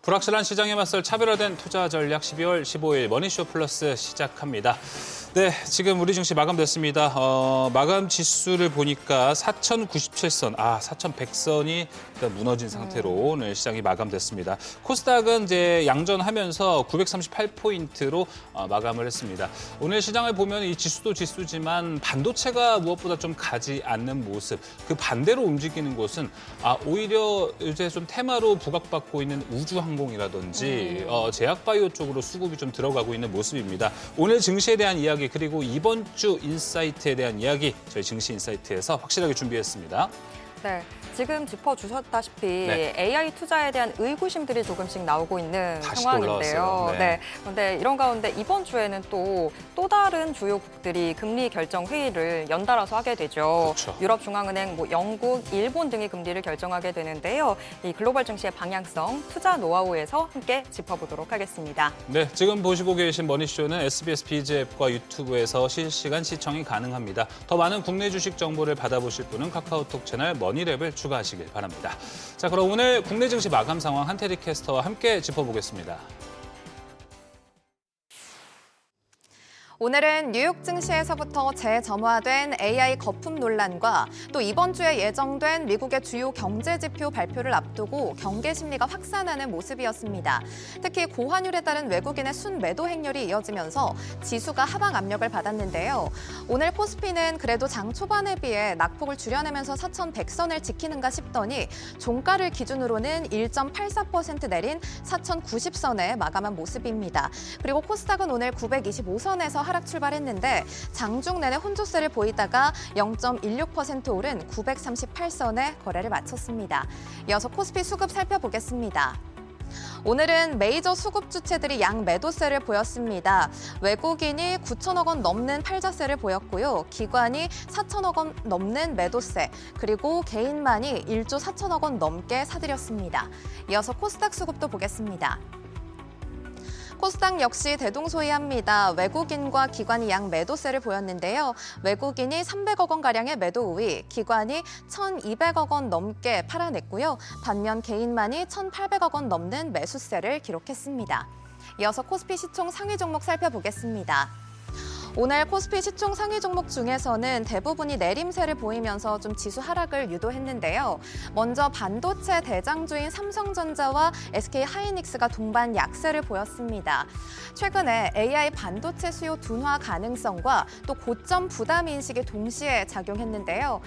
불확실한 시장에 맞설 차별화된 투자 전략 12월 15일 머니쇼 플러스 시작합니다. 네, 지금 우리 증시 마감됐습니다. 마감 지수를 보니까 4,097선, 4,100선이 일단 무너진 상태로 오늘 시장이 마감됐습니다. 코스닥은 이제 양전하면서 938포인트로 마감을 했습니다. 오늘 시장을 보면 이 지수도 지수지만 반도체가 무엇보다 좀 가지 않는 모습, 그 반대로 움직이는 곳은 오히려 이제 좀 테마로 부각받고 있는 우주항공이라든지 제약바이오 쪽으로 수급이 좀 들어가고 있는 모습입니다. 오늘 증시에 대한 이야기 그리고 이번 주 인사이트에 대한 이야기 저희 증시 인사이트에서 확실하게 준비했습니다. 네, 지금 짚어주셨다시피 네. AI 투자에 대한 의구심들이 조금씩 나오고 있는 다시 상황인데요. 올라왔어요. 네. 그런데 이런 가운데 이번 주에는 또 다른 주요국들이 금리 결정 회의를 연달아서 하게 되죠. 그렇죠. 유럽중앙은행, 영국, 일본 등이 금리를 결정하게 되는데요. 이 글로벌 증시의 방향성, 투자 노하우에서 함께 짚어보도록 하겠습니다. 네, 지금 보시고 계신 머니쇼는 SBS 비즈 앱과 유튜브에서 실시간 시청이 가능합니다. 더 많은 국내 주식 정보를 받아보실 분은 카카오톡 채널 머니랩을 추가하시길 바랍니다. 자, 그럼 오늘 국내 증시 마감 상황 한태리 캐스터와 함께 짚어보겠습니다. 오늘은 뉴욕 증시에서부터 재점화된 AI 거품 논란과 또 이번 주에 예정된 미국의 주요 경제 지표 발표를 앞두고 경계 심리가 확산하는 모습이었습니다. 특히 고환율에 따른 외국인의 순매도 행렬이 이어지면서 지수가 하방 압력을 받았는데요. 오늘 코스피는 그래도 장 초반에 비해 낙폭을 줄여내면서 4,100선을 지키는가 싶더니 종가를 기준으로는 1.84% 내린 4,090선에 마감한 모습입니다. 그리고 코스닥은 오늘 925선에서 하락 출발했는데 장중 내내 혼조세를 보이다가 0.16% 오른 938선에 거래를 마쳤습니다. 이어서 코스피 수급 살펴보겠습니다. 오늘은 메이저 수급 주체들이 양 매도세를 보였습니다. 외국인이 9천억 원 넘는 팔자세를 보였고요. 기관이 4천억 원 넘는 매도세, 그리고 개인만이 1조 4천억 원 넘게 사들였습니다. 이어서 코스닥 수급도 보겠습니다. 코스닥 역시 대동소이합니다. 외국인과 기관이 양 매도세를 보였는데요. 외국인이 300억 원가량의 매도 우위, 기관이 1,200억 원 넘게 팔아냈고요. 반면 개인만이 1,800억 원 넘는 매수세를 기록했습니다. 이어서 코스피 시총 상위 종목 살펴보겠습니다. 오늘 코스피 시총 상위 종목 중에서는 대부분이 내림세를 보이면서 좀 지수 하락을 유도했는데요. 먼저 반도체 대장주인 삼성전자와 SK하이닉스가 동반 약세를 보였습니다. 최근에 AI 반도체 수요 둔화 가능성과 또 고점 부담 인식이 동시에 작용했는데요.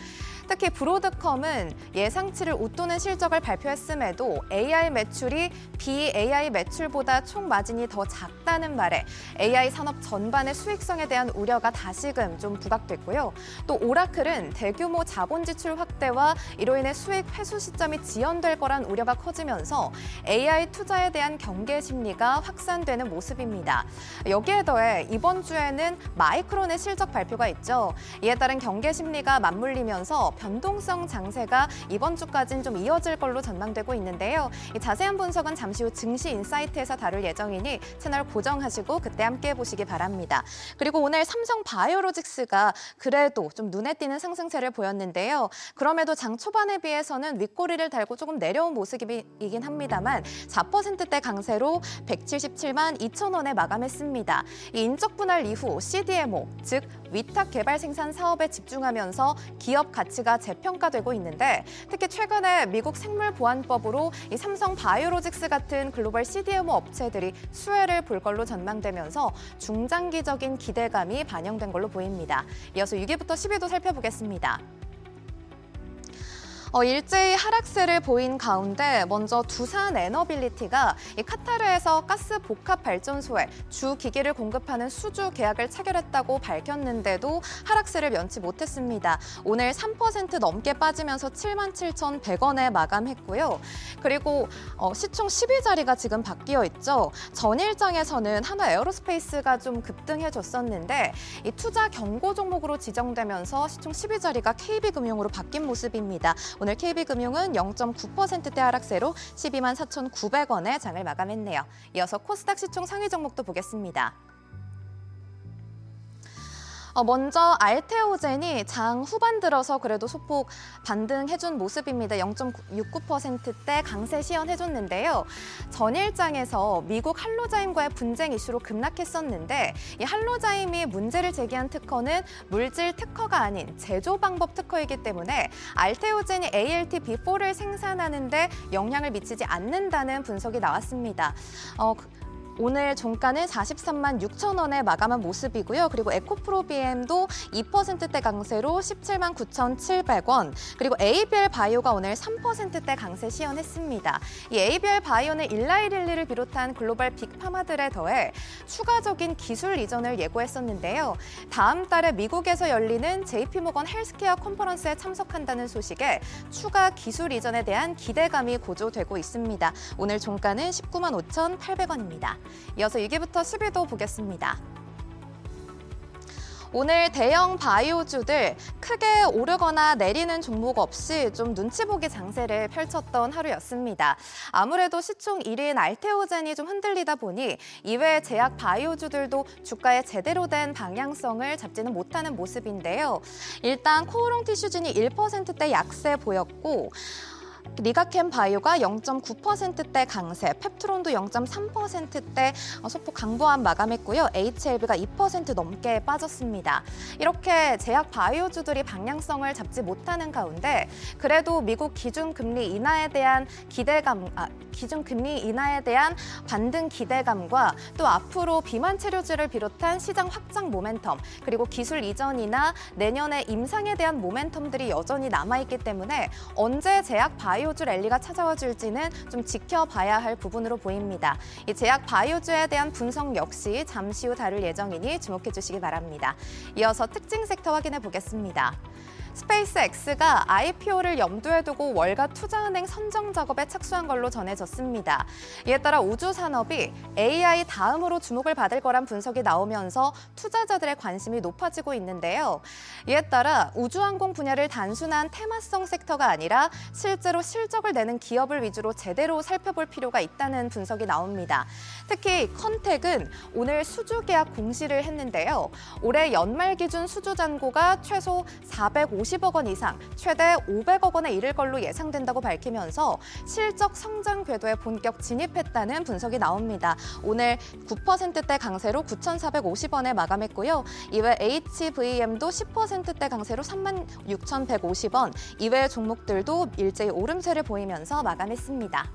특히 브로드컴은 예상치를 웃도는 실적을 발표했음에도 AI 매출이 BAI 매출보다 총 마진이 더 작다는 말에 AI 산업 전반의 수익성에 대한 우려가 다시금 좀 부각됐고요. 또 오라클은 대규모 자본 지출 확대와 이로 인해 수익 회수 시점이 지연될 거란 우려가 커지면서 AI 투자에 대한 경계 심리가 확산되는 모습입니다. 여기에 더해 이번 주에는 마이크론의 실적 발표가 있죠. 이에 따른 경계 심리가 맞물리면서 변동성 장세가 이번 주까지는 좀 이어질 걸로 전망되고 있는데요. 이 자세한 분석은 잠시 후 증시 인사이트에서 다룰 예정이니 채널 고정하시고 그때 함께 해보시기 바랍니다. 그리고 오늘 삼성 바이오로직스가 그래도 좀 눈에 띄는 상승세를 보였는데요. 그럼에도 장 초반에 비해서는 윗꼬리를 달고 조금 내려온 모습이긴 합니다만 4%대 강세로 177만 2천 원에 마감했습니다. 이 인적 분할 이후 CDMO, 즉 위탁 개발 생산 사업에 집중하면서 기업 가치가 재평가되고 있는데 특히 최근에 미국 생물보안법으로 이 삼성 바이오로직스 같은 글로벌 CDMO 업체들이 수혜를 볼 걸로 전망되면서 중장기적인 기대감이 반영된 걸로 보입니다. 이어서 6위부터 10위도 살펴보겠습니다. 일제히 하락세를 보인 가운데 먼저 두산 에너빌리티가 이 카타르에서 가스 복합 발전소에 주 기기를 공급하는 수주 계약을 체결했다고 밝혔는데도 하락세를 면치 못했습니다. 오늘 3% 넘게 빠지면서 77,100원에 마감했고요. 그리고 시총 10위 자리가 지금 바뀌어 있죠. 전일장에서는 한화 에어로스페이스가 좀 급등해줬었는데 이 투자 경고 종목으로 지정되면서 시총 10위 자리가 KB금융으로 바뀐 모습입니다. 오늘 KB금융은 0.9%대 하락세로 12만 4,900원에 장을 마감했네요. 이어서 코스닥 시총 상위 종목도 보겠습니다. 먼저 알테오젠이 장 후반 들어서 그래도 소폭 반등해준 모습입니다. 0.69%대 강세 시연해줬는데요. 전일장에서 미국 할로자임과의 분쟁 이슈로 급락했었는데 이 할로자임이 문제를 제기한 특허는 물질 특허가 아닌 제조 방법 특허이기 때문에 알테오젠이 ALT-B4를 생산하는데 영향을 미치지 않는다는 분석이 나왔습니다. 오늘 종가는 43만 6천 원에 마감한 모습이고요. 그리고 에코프로비엠도 2%대 강세로 17만 9,700원. 그리고 ABL 바이오가 오늘 3%대 강세 시연했습니다. 이 ABL 바이오는 일라이릴리를 비롯한 글로벌 빅파마들에 더해 추가적인 기술 이전을 예고했었는데요. 다음 달에 미국에서 열리는 JP모건 헬스케어 컨퍼런스에 참석한다는 소식에 추가 기술 이전에 대한 기대감이 고조되고 있습니다. 오늘 종가는 19만 5,800원입니다. 이어서 6위부터 10위도 보겠습니다. 오늘 대형 바이오주들 크게 오르거나 내리는 종목 없이 좀 눈치 보기 장세를 펼쳤던 하루였습니다. 아무래도 시총 1위인 알테오젠이 좀 흔들리다 보니 이외의 제약 바이오주들도 주가에 제대로 된 방향성을 잡지는 못하는 모습인데요. 일단 코오롱 티슈진이 1%대 약세 보였고 리가캠 바이오가 0.9%대 강세, 펩트론도 0.3%대 소폭 강보한 마감했고요. HLB가 2% 넘게 빠졌습니다. 이렇게 제약 바이오주들이 방향성을 잡지 못하는 가운데 그래도 미국 기준금리 인하에 대한 기준금리 인하에 대한 반등 기대감과 또 앞으로 비만 치료제를 비롯한 시장 확장 모멘텀 그리고 기술 이전이나 내년에 임상에 대한 모멘텀들이 여전히 남아있기 때문에 언제 제약 바이오주 랠리가 찾아와 줄지는 좀 지켜봐야 할 부분으로 보입니다. 이 제약 바이오주에 대한 분석 역시 잠시 후 다룰 예정이니 주목해 주시기 바랍니다. 이어서 특징 섹터 확인해 보겠습니다. 스페이스X가 IPO를 염두에 두고 월가 투자은행 선정 작업에 착수한 걸로 전해졌습니다. 이에 따라 우주 산업이 AI 다음으로 주목을 받을 거란 분석이 나오면서 투자자들의 관심이 높아지고 있는데요. 이에 따라 우주항공 분야를 단순한 테마성 섹터가 아니라 실제로 실적을 내는 기업을 위주로 제대로 살펴볼 필요가 있다는 분석이 나옵니다. 특히 컨택은 오늘 수주 계약 공시를 했는데요. 올해 연말 기준 수주 잔고가 최소 450억 원 이상, 최대 500억 원에 이를 걸로 예상된다고 밝히면서 실적 성장 궤도에 본격 진입했다는 분석이 나옵니다. 오늘 9%대 강세로 9,450원에 마감했고요. 이외 HVM도 10%대 강세로 36,150원, 이외 종목들도 일제히 오름세를 보이면서 마감했습니다.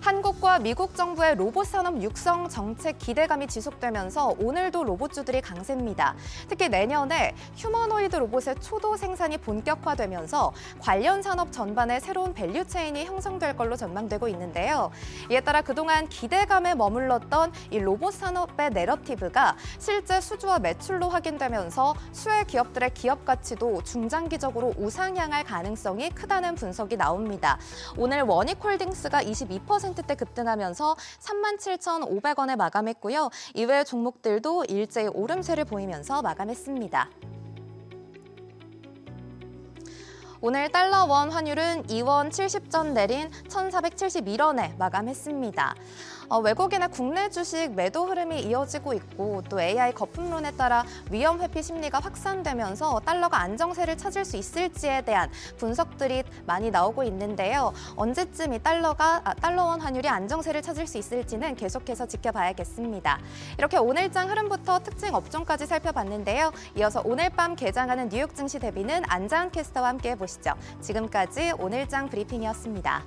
한국과 미국 정부의 로봇 산업 육성 정책 기대감이 지속되면서 오늘도 로봇주들이 강세입니다. 특히 내년에 휴머노이드 로봇의 초도 생산이 본격화되면서 관련 산업 전반에 새로운 밸류체인이 형성될 걸로 전망되고 있는데요. 이에 따라 그동안 기대감에 머물렀던 이 로봇 산업의 내러티브가 실제 수주와 매출로 확인되면서 수혜 기업들의 기업 가치도 중장기적으로 우상향할 가능성이 크다는 분석이 나옵니다. 오늘 원익홀딩스가 22%대 급등하면서 37,500원에 마감했고요. 이외 종목들도 일제히 오름세를 보이면서 마감했습니다. 오늘 달러 원 환율은 2원 70전 내린 1,471원에 마감했습니다. 외국인의 국내 주식 매도 흐름이 이어지고 있고 또 AI 거품론에 따라 위험 회피 심리가 확산되면서 달러가 안정세를 찾을 수 있을지에 대한 분석들이 많이 나오고 있는데요. 언제쯤 이 달러 원 환율이 안정세를 찾을 수 있을지는 계속해서 지켜봐야겠습니다. 이렇게 오늘장 흐름부터 특징 업종까지 살펴봤는데요. 이어서 오늘 밤 개장하는 뉴욕 증시 대비는 안자은 캐스터와 함께 해보시죠. 지금까지 오늘장 브리핑이었습니다.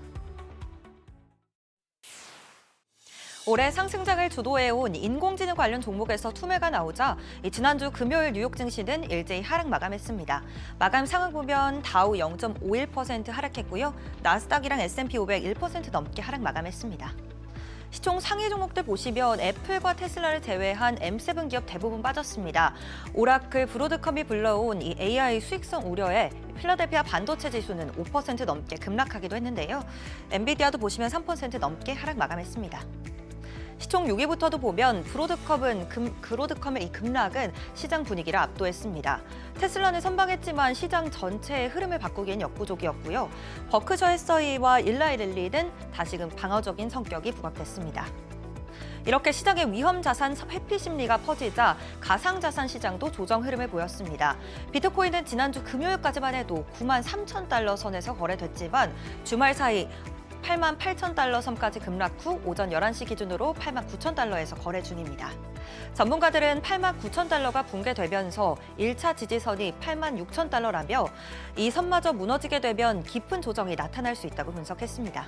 올해 상승장을 주도해온 인공지능 관련 종목에서 투매가 나오자 지난주 금요일 뉴욕 증시는 일제히 하락 마감했습니다. 마감 상황 보면 다우 0.51% 하락했고요. 나스닥이랑 S&P 500 1% 넘게 하락 마감했습니다. 시총 상위 종목들 보시면 애플과 테슬라를 제외한 M7 기업 대부분 빠졌습니다. 오라클, 브로드컴이 불러온 이 AI 수익성 우려에 필라델피아 반도체 지수는 5% 넘게 급락하기도 했는데요. 엔비디아도 보시면 3% 넘게 하락 마감했습니다. 시총 6위부터도 보면 브로드컴의 이 급락은 시장 분위기를 압도했습니다. 테슬라는 선방했지만 시장 전체의 흐름을 바꾸기엔 역부족이었고요. 버크셔 해서웨이와 일라이 릴리는 다시금 방어적인 성격이 부각됐습니다. 이렇게 시장의 위험 자산 회피 심리가 퍼지자 가상 자산 시장도 조정 흐름을 보였습니다. 비트코인은 지난주 금요일까지만 해도 93,000달러 선에서 거래됐지만 주말 사이 88,000달러 선까지 급락 후 오전 11시 기준으로 89,000달러에서 거래 중입니다. 전문가들은 89,000달러가 붕괴되면서 1차 지지선이 86,000달러라며 이 선마저 무너지게 되면 깊은 조정이 나타날 수 있다고 분석했습니다.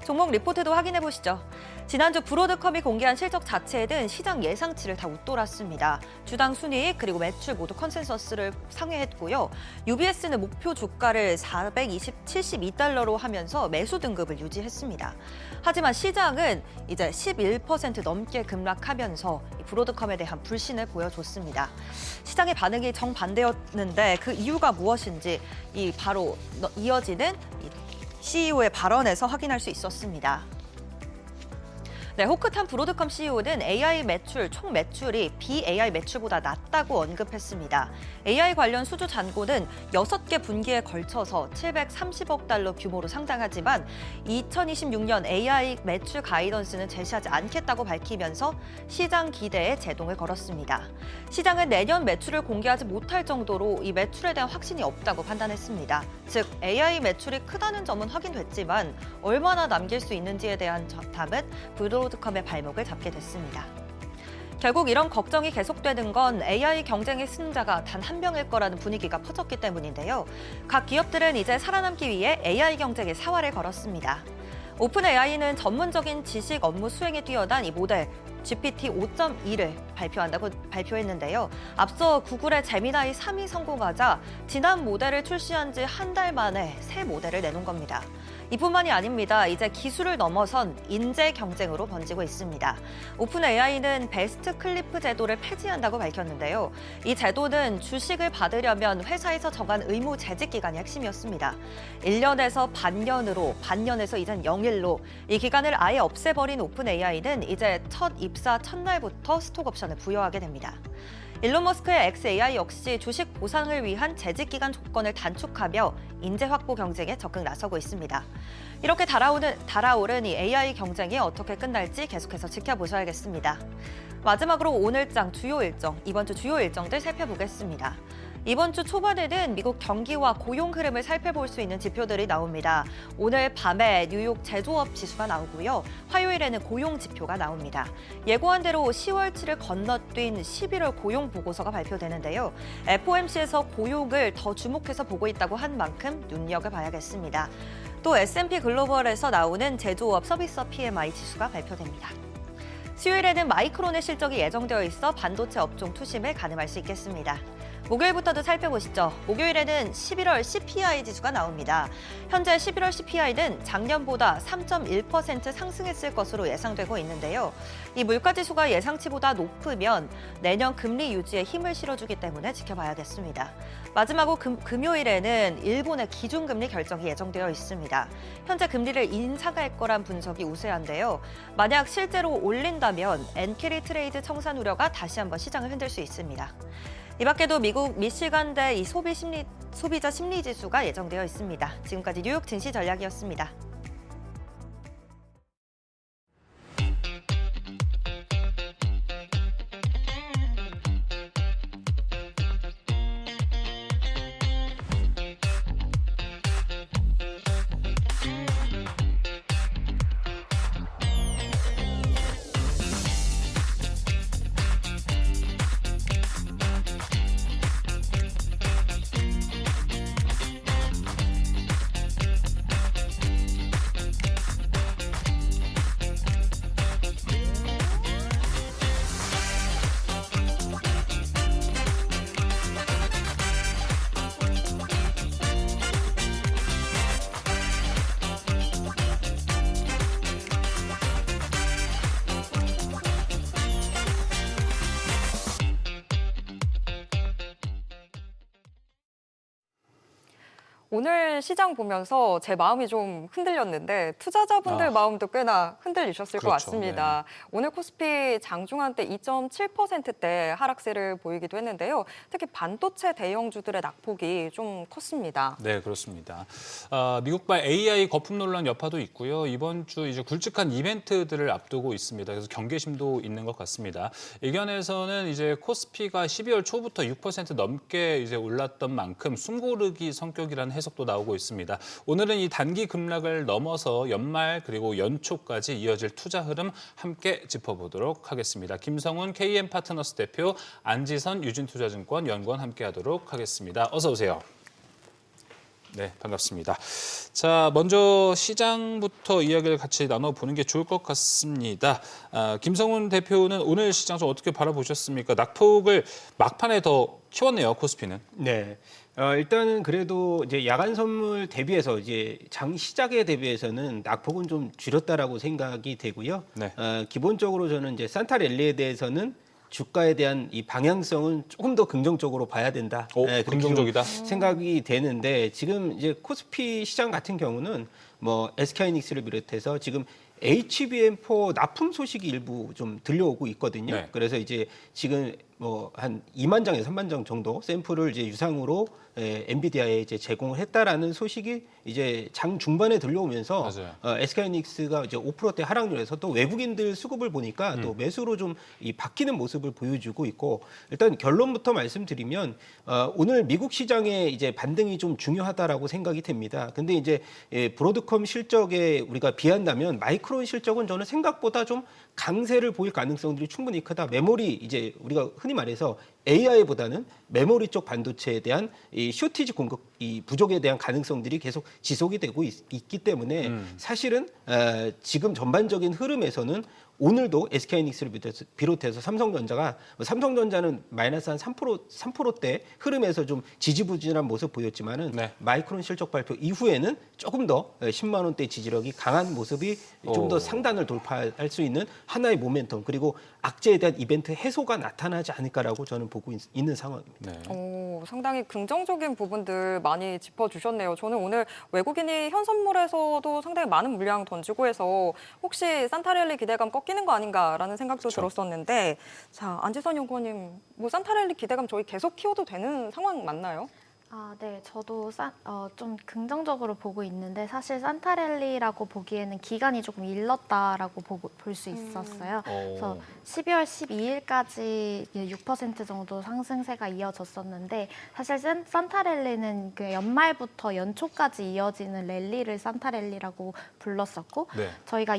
종목 리포트도 확인해 보시죠. 지난주 브로드컴이 공개한 실적 자체에는 시장 예상치를 다 웃돌았습니다. 주당 순이익 그리고 매출 모두 컨센서스를 상회했고요. UBS는 목표 주가를 472달러로 하면서 매수 등급을 유지했습니다. 하지만 시장은 이제 11% 넘게 급락하면서 브로드컴에 대한 불신을 보여줬습니다. 시장의 반응이 정반대였는데 그 이유가 무엇인지 바로 이어지는 CEO의 발언에서 확인할 수 있었습니다. 네, 호크탄 브로드컴 CEO는 AI 매출, 총 매출이 BAI 매출보다 낮다고 언급했습니다. AI 관련 수주 잔고는 6개 분기에 걸쳐서 730억 달러 규모로 상당하지만 2026년 AI 매출 가이던스는 제시하지 않겠다고 밝히면서 시장 기대에 제동을 걸었습니다. 시장은 내년 매출을 공개하지 못할 정도로 이 매출에 대한 확신이 없다고 판단했습니다. 즉, AI 매출이 크다는 점은 확인됐지만 얼마나 남길 수 있는지에 대한 답은 브로드컴의 발목을 잡게 됐습니다. 결국 이런 걱정이 계속되는 건 AI 경쟁의 승자가 단 한 명일 거라는 분위기가 퍼졌기 때문인데요. 각 기업들은 이제 살아남기 위해 AI 경쟁에 사활을 걸었습니다. 오픈 AI는 전문적인 지식 업무 수행에 뛰어난 이 모델 GPT 5.2를 발표했는데요. 앞서 구글의 제미나이 3이 성공하자 지난 모델을 출시한 지 한 달 만에 새 모델을 내놓은 겁니다. 이뿐만이 아닙니다. 이제 기술을 넘어선 인재 경쟁으로 번지고 있습니다. 오픈 AI는 베스트 클리프 제도를 폐지한다고 밝혔는데요. 이 제도는 주식을 받으려면 회사에서 정한 의무 재직 기간이 핵심이었습니다. 1년에서 반년에서 이젠 0일로 이 기간을 아예 없애버린 오픈 AI는 이제 첫 입사 첫날부터 스톡 옵션을 부여하게 됩니다. 일론 머스크의 XAI 역시 주식 보상을 위한 재직 기간 조건을 단축하며 인재 확보 경쟁에 적극 나서고 있습니다. 이렇게 달아오른 이 AI 경쟁이 어떻게 끝날지 계속해서 지켜보셔야겠습니다. 마지막으로 오늘장 이번 주 주요 일정들 살펴보겠습니다. 이번 주 초반에는 미국 경기와 고용 흐름을 살펴볼 수 있는 지표들이 나옵니다. 오늘 밤에 뉴욕 제조업 지수가 나오고요. 화요일에는 고용 지표가 나옵니다. 예고한 대로 10월치를 건너뛴 11월 고용 보고서가 발표되는데요. FOMC에서 고용을 더 주목해서 보고 있다고 한 만큼 눈여겨봐야겠습니다. 또 S&P 글로벌에서 나오는 제조업 서비스업 PMI 지수가 발표됩니다. 수요일에는 마이크론의 실적이 예정되어 있어 반도체 업종 투심을 가늠할 수 있겠습니다. 목요일부터도 살펴보시죠. 목요일에는 11월 CPI 지수가 나옵니다. 현재 11월 CPI는 작년보다 3.1% 상승했을 것으로 예상되고 있는데요. 이 물가지수가 예상치보다 높으면 내년 금리 유지에 힘을 실어주기 때문에 지켜봐야겠습니다. 마지막으로 금요일에는 일본의 기준금리 결정이 예정되어 있습니다. 현재 금리를 인상할 거란 분석이 우세한데요. 만약 실제로 올린다면 엔캐리 트레이드 청산 우려가 다시 한번 시장을 흔들 수 있습니다. 이 밖에도 미국 미시간대 이 소비자 심리 지수가 예정되어 있습니다. 지금까지 뉴욕 증시 전략이었습니다. 오늘 시장 보면서 제 마음이 좀 흔들렸는데 투자자분들 마음도 꽤나 흔들리셨을 것 그렇죠. 같습니다. 오늘 코스피 장중한때 2.7%대 하락세를 보이기도 했는데요. 특히 반도체 대형주들의 낙폭이 좀 컸습니다. 네, 그렇습니다. 미국발 AI 거품 논란 여파도 있고요. 이번 주 이제 굵직한 이벤트들을 앞두고 있습니다. 그래서 경계심도 있는 것 같습니다. 의견에서는 이제 코스피가 12월 초부터 6% 넘게 이제 올랐던 만큼 숨고르기 성격이라는 해석도 나오고 있습니다. 오늘은 이 단기 급락을 넘어서 연말 그리고 연초까지 이어질 투자 흐름 함께 짚어보도록 하겠습니다. 김성훈 KM파트너스 대표, 안지선 유진투자증권 연구원 함께하도록 하겠습니다. 어서 오세요. 네, 반갑습니다. 자, 먼저 시장부터 이야기를 같이 나눠보는 게 좋을 것 같습니다. 김성훈 대표는 오늘 시장 좀 어떻게 바라보셨습니까? 낙폭을 막판에 더 키웠네요, 코스피는. 네. 일단은 그래도 이제 야간 선물 대비해서 이제 장 시작에 대비해서는 낙폭은 좀 줄였다라고 생각이 되고요. 네. 기본적으로 저는 이제 산타랠리에 대해서는 주가에 대한 이 방향성은 조금 더 긍정적으로 봐야 된다. 그렇게 긍정적이다. 좀 생각이 되는데 지금 이제 코스피 시장 같은 경우는 뭐 SK하이닉스를 비롯해서 지금 HBM4 납품 소식이 일부 좀 들려오고 있거든요. 네. 그래서 이제 지금 뭐 한 2만 장에서 3만 장 정도 샘플을 이제 유상으로 엔비디아에 이제 제공을 했다라는 소식이 이제 장 중반에 들려오면서 SK하이닉스가 이제 5%대 하락률에서 또 외국인들 수급을 보니까 또 매수로 좀 이 바뀌는 모습을 보여주고 있고 일단 결론부터 말씀드리면 오늘 미국 시장의 이제 반등이 좀 중요하다라고 생각이 됩니다. 근데 이제 브로드컴 실적에 우리가 비한다면 마이크론 실적은 저는 생각보다 좀 강세를 보일 가능성들이 충분히 크다. 메모리 이제 우리가 흔히 말해서 AI보다는 메모리 쪽 반도체에 대한 이 쇼티지 공급 이 부족에 대한 가능성들이 계속 지속이 되고 있기 때문에 사실은 지금 전반적인 흐름에서는 오늘도 SK하이닉스를 비롯해서 삼성전자는 마이너스 한 3%대 흐름에서 좀 지지부진한 모습 보였지만은 네. 마이크론 실적 발표 이후에는 조금 더 10만 원대 지지력이 강한 모습이 좀 더 상단을 돌파할 수 있는 하나의 모멘텀 그리고 악재에 대한 이벤트 해소가 나타나지 않을까라고 저는 보고 있는 상황입니다. 네. 상당히 긍정적인 부분들 많이 짚어주셨네요. 저는 오늘 외국인이 현선물에서도 상당히 많은 물량 던지고 해서 혹시 산타랠리 기대감 꺾이는 거 아닌가라는 생각도 들었었는데 자, 안지선 연구원님, 뭐 산타랠리 기대감 저희 계속 키워도 되는 상황 맞나요? 네, 저도 좀 긍정적으로 보고 있는데 사실 산타랠리라고 보기에는 기간이 조금 일렀다라고 볼 수 있었어요. 그래서 12월 12일까지 6% 정도 상승세가 이어졌었는데 사실 산타랠리는 그 연말부터 연초까지 이어지는 랠리를 산타랠리라고 불렀었고 네. 저희가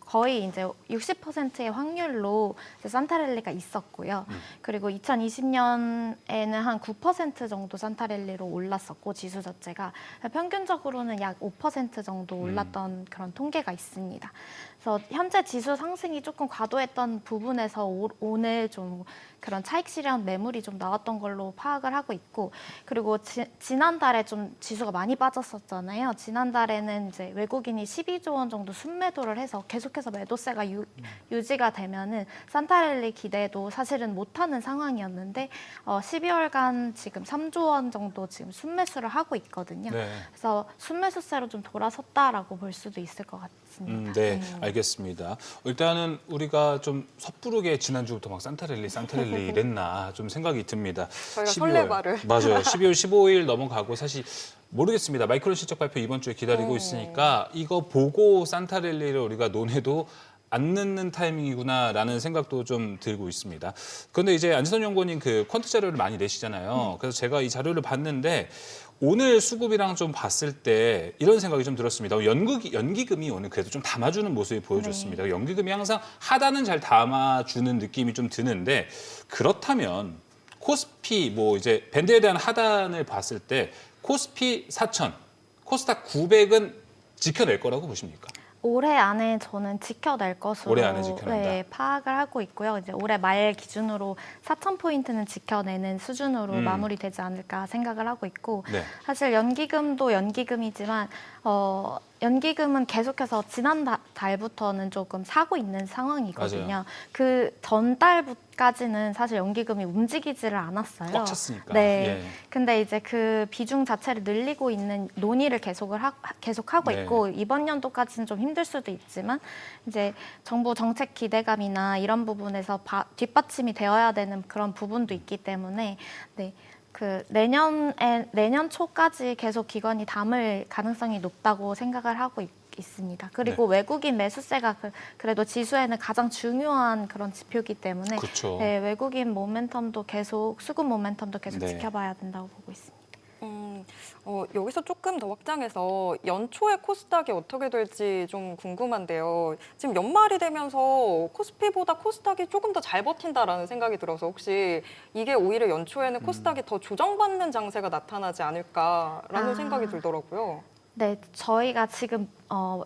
거의 이제 60%의 확률로 이제 산타랠리가 있었고요. 그리고 2020년에는 한 9% 정도 산타랠리로 올랐었고 지수 자체가 평균적으로는 약 5% 정도 올랐던 그런 통계가 있습니다. 그래서 현재 지수 상승이 조금 과도했던 부분에서 오늘 좀 그런 차익 실현 매물이 좀 나왔던 걸로 파악을 하고 있고 그리고 지난달에 좀 지수가 많이 빠졌었잖아요. 지난달에는 이제 외국인이 12조 원 정도 순매도를 해서 계속해서 매도세가 유지가 되면은 산타랠리 기대도 사실은 못하는 상황이었는데 12월간 지금 3조 원 정도 지금 순매수를 하고 있거든요. 네. 그래서 순매수세로 좀 돌아섰다라고 볼 수도 있을 것 같습니다. 네, 알겠습니다. 일단은 우리가 좀 섣부르게 지난주부터 막 산타랠리 이랬나 좀 생각이 듭니다. 저희가 설레발을. 맞아요. 12월 15일 넘어가고 사실 모르겠습니다. 마이크론 실적 발표 이번 주에 기다리고 있으니까 이거 보고 산타랠리를 우리가 논해도 안 늦는 타이밍이구나라는 생각도 좀 들고 있습니다. 그런데 이제 안지선 연구원님 그 퀀트 자료를 많이 내시잖아요. 그래서 제가 이 자료를 봤는데 오늘 수급이랑 좀 봤을 때 이런 생각이 좀 들었습니다. 연기금이 오늘 그래도 좀 담아주는 모습이 보여줬습니다. 네. 연기금이 항상 하단은 잘 담아주는 느낌이 좀 드는데 그렇다면 코스피 뭐 이제 밴드에 대한 하단을 봤을 때 코스피 4,000, 코스닥 900은 지켜낼 거라고 보십니까? 올해 안에 저는 지켜낼 것으로 올해 안에 지켜낸다. 네, 파악을 하고 있고요. 이제 올해 말 기준으로 4,000포인트는 지켜내는 수준으로 마무리되지 않을까 생각을 하고 있고 네. 사실 연기금도 연기금이지만 연기금은 계속해서 지난 달부터는 조금 사고 있는 상황이거든요. 맞아요. 그 전달까지는 사실 연기금이 움직이지를 않았어요. 꽉 찼으니까. 네. 예. 근데 이제 그 비중 자체를 늘리고 있는 논의를 계속하고 네. 있고 이번 연도까지는 좀 힘들 수도 있지만 이제 정부 정책 기대감이나 이런 부분에서 뒷받침이 되어야 되는 그런 부분도 있기 때문에 네. 그 내년 초까지 계속 기관이 담을 가능성이 높다고 생각을 하고 있습니다. 그리고 외국인 매수세가 그래도 지수에는 가장 중요한 그런 지표이기 때문에 그렇죠. 네, 외국인 모멘텀도 계속 수급 모멘텀도 계속 네. 지켜봐야 된다고 보고 있습니다. 여기서 조금 더 확장해서 연초에 코스닥이 어떻게 될지 좀 궁금한데요. 지금 연말이 되면서 코스피보다 코스닥이 조금 더 잘 버틴다라는 생각이 들어서 혹시 이게 오히려 연초에는 코스닥이 더 조정받는 장세가 나타나지 않을까라는 생각이 들더라고요. 네, 저희가 지금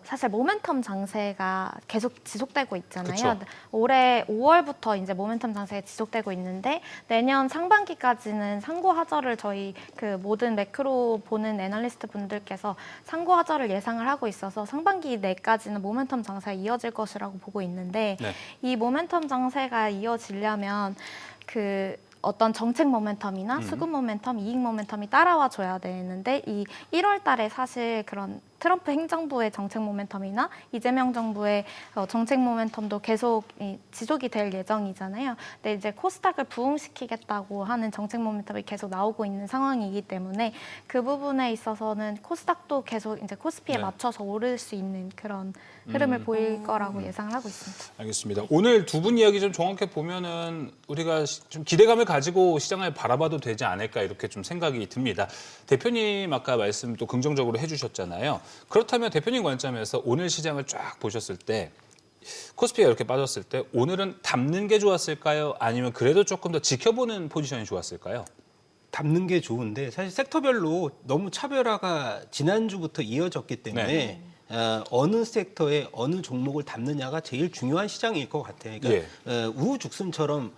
사실 모멘텀 장세가 계속 지속되고 있잖아요. 그쵸. 올해 5월부터 이제 모멘텀 장세가 지속되고 있는데 내년 상반기까지는 상고 하저를 저희 그 모든 매크로 보는 애널리스트 분들께서 상고 하저를 예상을 하고 있어서 상반기 내까지는 모멘텀 장세가 이어질 것이라고 보고 있는데 네. 이 모멘텀 장세가 이어지려면 그 어떤 정책 모멘텀이나 수급 모멘텀, 이익 모멘텀이 따라와 줘야 되는데 이 1월 달에 사실 그런 트럼프 행정부의 정책 모멘텀이나 이재명 정부의 정책 모멘텀도 계속 지속이 될 예정이잖아요. 근데 이제 코스닥을 부흥시키겠다고 하는 정책 모멘텀이 계속 나오고 있는 상황이기 때문에 그 부분에 있어서는 코스닥도 계속 이제 코스피에 네. 맞춰서 오를 수 있는 그런 흐름을 보일 거라고 예상을 하고 있습니다. 알겠습니다. 오늘 두 분 이야기 좀 종합해 보면은 우리가 좀 기대감을 가지고 시장을 바라봐도 되지 않을까 이렇게 좀 생각이 듭니다. 대표님 아까 말씀 또 긍정적으로 해주셨잖아요. 그렇다면 대표님 관점에서 오늘 시장을 쫙 보셨을 때 코스피가 이렇게 빠졌을 때 오늘은 담는 게 좋았을까요? 아니면 그래도 조금 더 지켜보는 포지션이 좋았을까요? 담는 게 좋은데 사실 섹터별로 너무 차별화가 지난주부터 이어졌기 때문에 네. 어느 섹터에 어느 종목을 담느냐가 제일 중요한 시장일 것 같아요. 그러니까 우후죽순처럼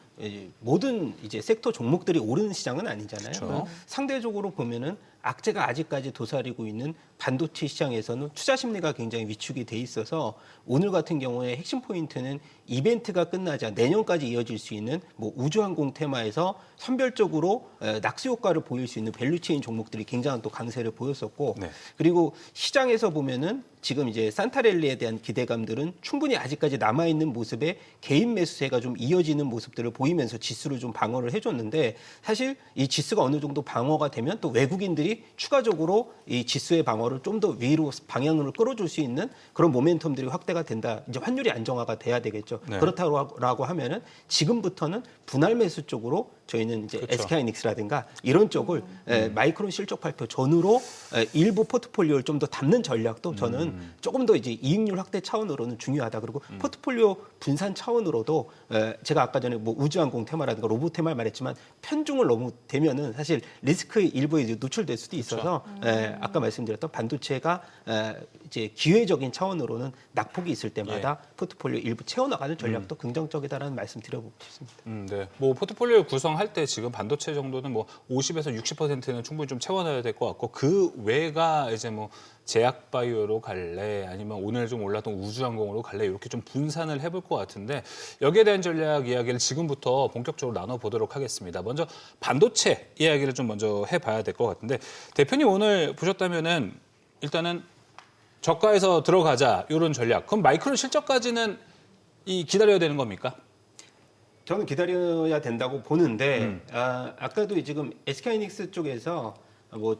모든 이제 섹터 종목들이 오르는 시장은 아니잖아요. 그렇죠. 상대적으로 보면은 악재가 아직까지 도사리고 있는 반도체 시장에서는 투자 심리가 굉장히 위축이 돼 있어서 오늘 같은 경우에 핵심 포인트는 이벤트가 끝나자 내년까지 이어질 수 있는 뭐 우주항공 테마에서 선별적으로 낙수 효과를 보일 수 있는 밸류체인 종목들이 굉장한 또 강세를 보였었고 네. 그리고 시장에서 보면은 지금 이제 산타랠리에 대한 기대감들은 충분히 아직까지 남아있는 모습에 개인 매수세가 좀 이어지는 모습들을 보이면서 지수를 좀 방어를 해줬는데 사실 이 지수가 어느 정도 방어가 되면 또 외국인들이 추가적으로 이 지수의 방어를 좀 더 위로 방향으로 끌어줄 수 있는 그런 모멘텀들이 확대가 된다. 이제 환율이 안정화가 돼야 되겠죠. 네. 그렇다고 하면은 지금부터는 분할 매수 쪽으로 저희는 이제 그렇죠. SK하이닉스라든가 이런 쪽을 마이크론 실적 발표 전후로 일부 포트폴리오를 좀 더 담는 전략도 저는 조금 더 이제 이익률 확대 차원으로는 중요하다. 그리고 포트폴리오 분산 차원으로도 제가 아까 전에 뭐 우주항공 테마라든가 로봇 테마를 말했지만 편중을 너무 되면은 사실 리스크 일부에 이제 노출될 수도 있어서 아까 말씀드렸던 반도체가 이제 기회적인 차원으로는 낙폭이 있을 때마다 포트폴리오 일부 채워나가는 전략도 긍정적이다라는 말씀 드려보고 싶습니다. 네. 뭐 포트폴리오 구성할 때 지금 반도체 정도는 뭐 50에서 60%는 충분히 좀 채워놔야 될 것 같고 그 외가 이제 뭐 제약 바이오로 갈래 아니면 오늘 좀 올랐던 우주항공으로 갈래 이렇게 좀 분산을 해볼 것 같은데 여기에 대한 전략 이야기를 지금부터 본격적으로 나눠보도록 하겠습니다. 먼저 반도체 이야기를 좀 먼저 해봐야 될 것 같은데 대표님 오늘 보셨다면은 일단은 저가에서 들어가자 이런 전략. 그럼 마이크론 실적까지는 기다려야 되는 겁니까? 저는 기다려야 된다고 보는데 아까도 지금 SK하이닉스 쪽에서 뭐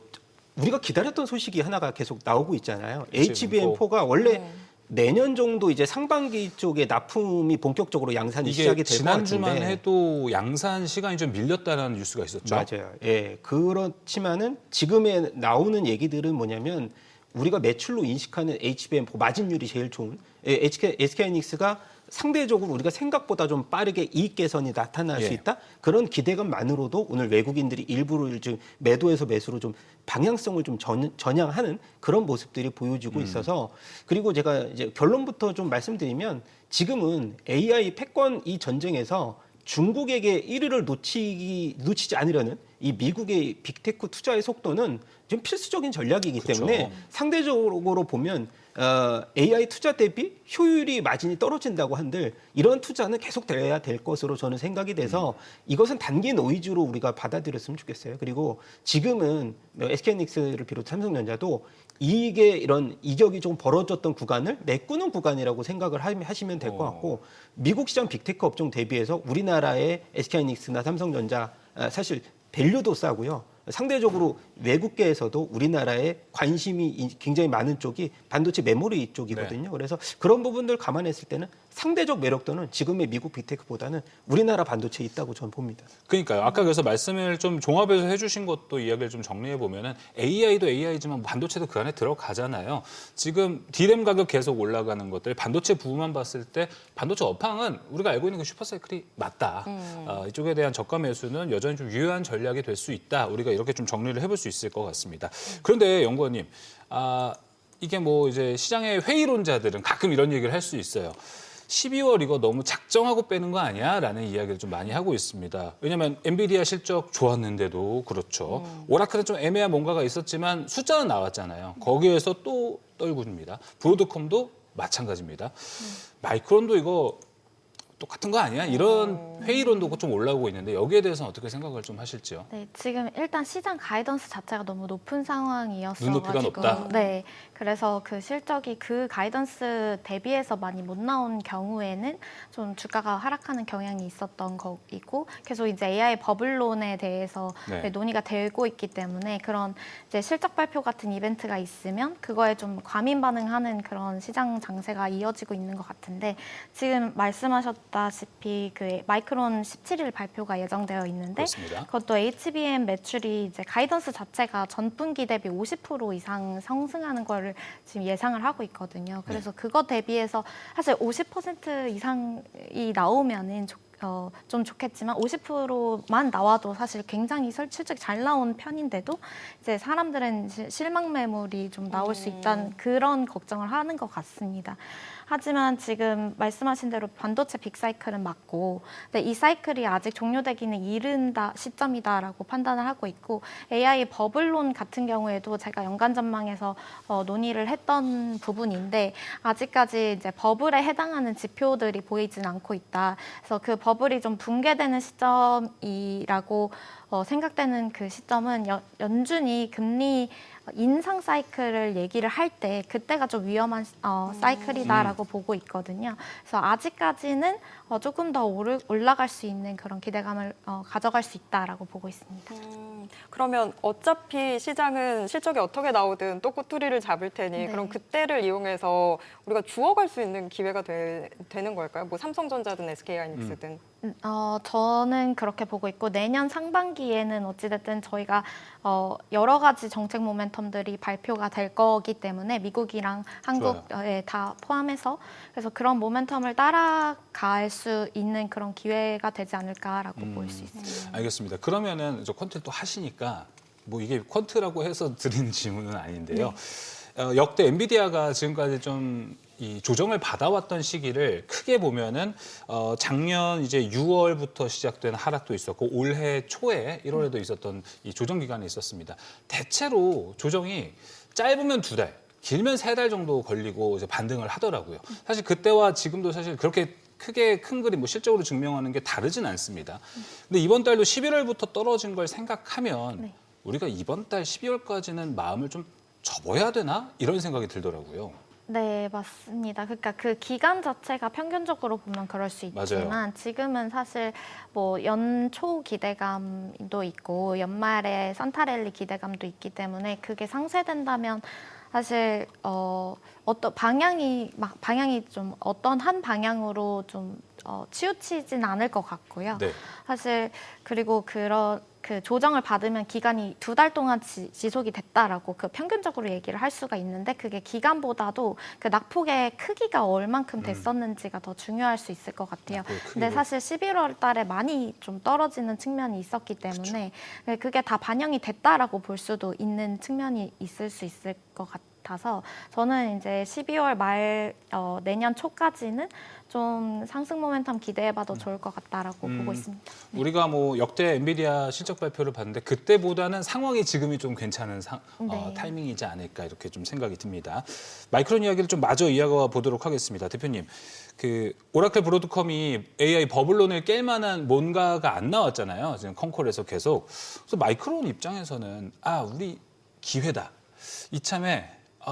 우리가 기다렸던 소식이 하나가 계속 나오고 있잖아요. HBM4가 원래 내년 정도 이제 상반기 쪽에 납품이 본격적으로 양산이 시작이 될 것 같은데 지난주만 해도 양산 시간이 좀 밀렸다는 뉴스가 있었죠. 맞아요. 예. 그렇지만은 지금에 나오는 얘기들은 뭐냐면 우리가 매출로 인식하는 HBM4 마진율이 제일 좋은 SK하이닉스가 상대적으로 우리가 생각보다 좀 빠르게 이익 개선이 나타날 수 있다. 그런 기대감만으로도 오늘 외국인들이 일부를 좀 매도에서 매수로 좀 방향성을 좀 전향하는 그런 모습들이 보여지고 있어서 그리고 제가 이제 결론부터 좀 말씀드리면 지금은 AI 패권 이 전쟁에서 중국에게 1위를 놓치지 않으려는 이 미국의 빅테크 투자의 속도는 좀 필수적인 전략이기 때문에 상대적으로 보면 AI 투자 대비 효율이 마진이 떨어진다고 한들 이런 투자는 계속 돼야 될 것으로 저는 생각이 돼서 이것은 단기 노이즈로 우리가 받아들였으면 좋겠어요. 그리고 지금은 SK하이닉스를 비롯 삼성전자도 이런 이격이 좀 벌어졌던 구간을 메꾸는 구간이라고 생각을 하시면 될 것 같고 미국 시장 빅테크 업종 대비해서 우리나라의 SK하이닉스나 삼성전자 사실 밸류도 싸고요. 상대적으로 외국계에서도 우리나라에 관심이 굉장히 많은 쪽이 반도체 메모리 쪽이거든요. 그래서 그런 부분들 감안했을 때는 상대적 매력도는 지금의 미국 빅테크보다는 우리나라 반도체에 있다고 저는 봅니다. 그러니까요. 아까 그래서 말씀을 좀 종합해서 해주신 것도 이야기를 좀 정리해 보면은 AI도 AI지만 반도체도 그 안에 들어가잖아요. 지금 D램 가격 계속 올라가는 것들, 반도체 부분만 봤을 때 반도체 업황은 우리가 알고 있는 그 슈퍼사이클이 맞다. 이쪽에 대한 저가 매수는 여전히 좀 유효한 전략이 될 수 있다. 우리가 이렇게 좀 정리를 해볼 수 있을 것 같습니다. 그런데 연구원님, 이게 뭐 이제 시장의 회의론자들은 가끔 이런 얘기를 할 수 있어요. 12월 이거 너무 작정하고 빼는 거 아니야? 라는 이야기를 좀 많이 하고 있습니다. 왜냐하면 엔비디아 실적 좋았는데도 그렇죠. 오라클은 좀 애매한 뭔가가 있었지만 숫자는 나왔잖아요. 거기에서 또 떨구입니다. 브로드컴도 마찬가지입니다. 마이크론도 이거 똑같은 거 아니야? 이런 회의론도 좀 올라오고 있는데 여기에 대해서는 어떻게 생각을 좀 하실지요? 네, 지금 일단 시장 가이던스 자체가 너무 높은 상황이었어가지고 눈높이가 높다? 네, 그래서 그 실적이 그 가이던스 대비해서 많이 못 나온 경우에는 좀 주가가 하락하는 경향이 있었던 거이고 계속 이제 AI 버블론에 대해서 네. 논의가 되고 있기 때문에 그런 이제 실적 발표 같은 이벤트가 있으면 그거에 좀 과민 반응하는 그런 시장 장세가 이어지고 있는 것 같은데 지금 말씀하셨다시피 그 마이크론 17일 발표가 예정되어 있는데 그렇습니다. 그것도 HBM 매출이 이제 가이던스 자체가 전분기 대비 50% 이상 상승하는 거를 지금 예상을 하고 있거든요. 그래서 그거 대비해서 사실 50% 이상이 나오면은 좀 좋겠지만 50%만 나와도 사실 굉장히 실적이 잘 나온 편인데도 이제 사람들은 실망 매물이 좀 나올 수 있다는 그런 걱정을 하는 것 같습니다. 하지만 지금 말씀하신 대로 반도체 빅사이클은 맞고 근데 이 사이클이 아직 종료되기는 이른 시점이다라고 판단을 하고 있고 AI 버블론 같은 경우에도 제가 연간 전망에서 논의를 했던 부분인데 아직까지 이제 버블에 해당하는 지표들이 보이진 않고 있다. 그래서 그 버블이 좀 붕괴되는 시점이라고 생각되는 그 시점은 연준이 금리 인상 사이클을 얘기를 할 때 그때가 좀 위험한 사이클이다라고 보고 있거든요. 그래서 아직까지는 조금 더 올라갈 수 있는 그런 기대감을 가져갈 수 있다라고 보고 있습니다. 그러면 어차피 시장은 실적이 어떻게 나오든 또 꼬투리를 잡을 테니 네. 그럼 그때를 이용해서 우리가 주워갈 수 있는 기회가 되는 걸까요? 뭐 삼성전자든 SK하이닉스든. 저는 그렇게 보고 있고 내년 상반기에는 어찌됐든 저희가 여러 가지 정책 모멘텀들이 발표가 될 거기 때문에 미국이랑 한국에 다 포함해서 그래서 그런 모멘텀을 따라갈 수 있는 그런 기회가 되지 않을까라고 볼 수 있습니다. 알겠습니다. 그러면은 저 퀀트를 또 하시니까 뭐 이게 퀀트라고 해서 드리는 질문은 아닌데요. 역대 엔비디아가 지금까지 좀 이 조정을 받아왔던 시기를 크게 보면은 작년 이제 6월부터 시작된 하락도 있었고 올해 초에 1월에도 있었던 이 조정 기간이 있었습니다. 대체로 조정이 짧으면 2달, 길면 3달 정도 걸리고 이제 반등을 하더라고요. 사실 그때와 지금도 사실 그렇게 크게 큰 그림, 뭐 실적으로 증명하는 게 다르진 않습니다. 근데 이번 달도 11월부터 떨어진 걸 생각하면 우리가 이번 달 12월까지는 마음을 좀 접어야 되나? 이런 생각이 들더라고요. 네, 맞습니다. 그러니까 그 기간 자체가 평균적으로 보면 그럴 수 있지만 맞아요. 지금은 사실 뭐 연초 기대감도 있고 연말에 산타랠리 기대감도 있기 때문에 그게 상쇄된다면 사실 어떤 방향이 좀 어떤 한 방향으로 좀 치우치진 않을 것 같고요. 네. 사실 그리고 그 조정을 받으면 기간이 2달 동안 지속이 됐다라고 그 평균적으로 얘기를 할 수가 있는데 그게 기간보다도 그 낙폭의 크기가 얼만큼 됐었는지가 더 중요할 수 있을 것 같아요. 근데 사실 11월 달에 많이 좀 떨어지는 측면이 있었기 때문에 그게 다 반영이 됐다라고 볼 수도 있는 측면이 있을 수 있을 것 같아서 저는 이제 12월 말 내년 초까지는 좀 상승 모멘텀 기대해봐도 좋을 것 같다라고 보고 있습니다. 우리가 뭐 역대 엔비디아 실적 발표를 봤는데 그때보다는 상황이 지금이 좀 괜찮은 네. 타이밍이지 않을까 이렇게 좀 생각이 듭니다. 마이크론 이야기를 좀 마저 이어가 보도록 하겠습니다. 대표님, 그 오라클 브로드컴이 AI 버블론을 깰 만한 뭔가가 안 나왔잖아요. 지금 컨콜에서 계속. 그래서 마이크론 입장에서는 우리 기회다. 이참에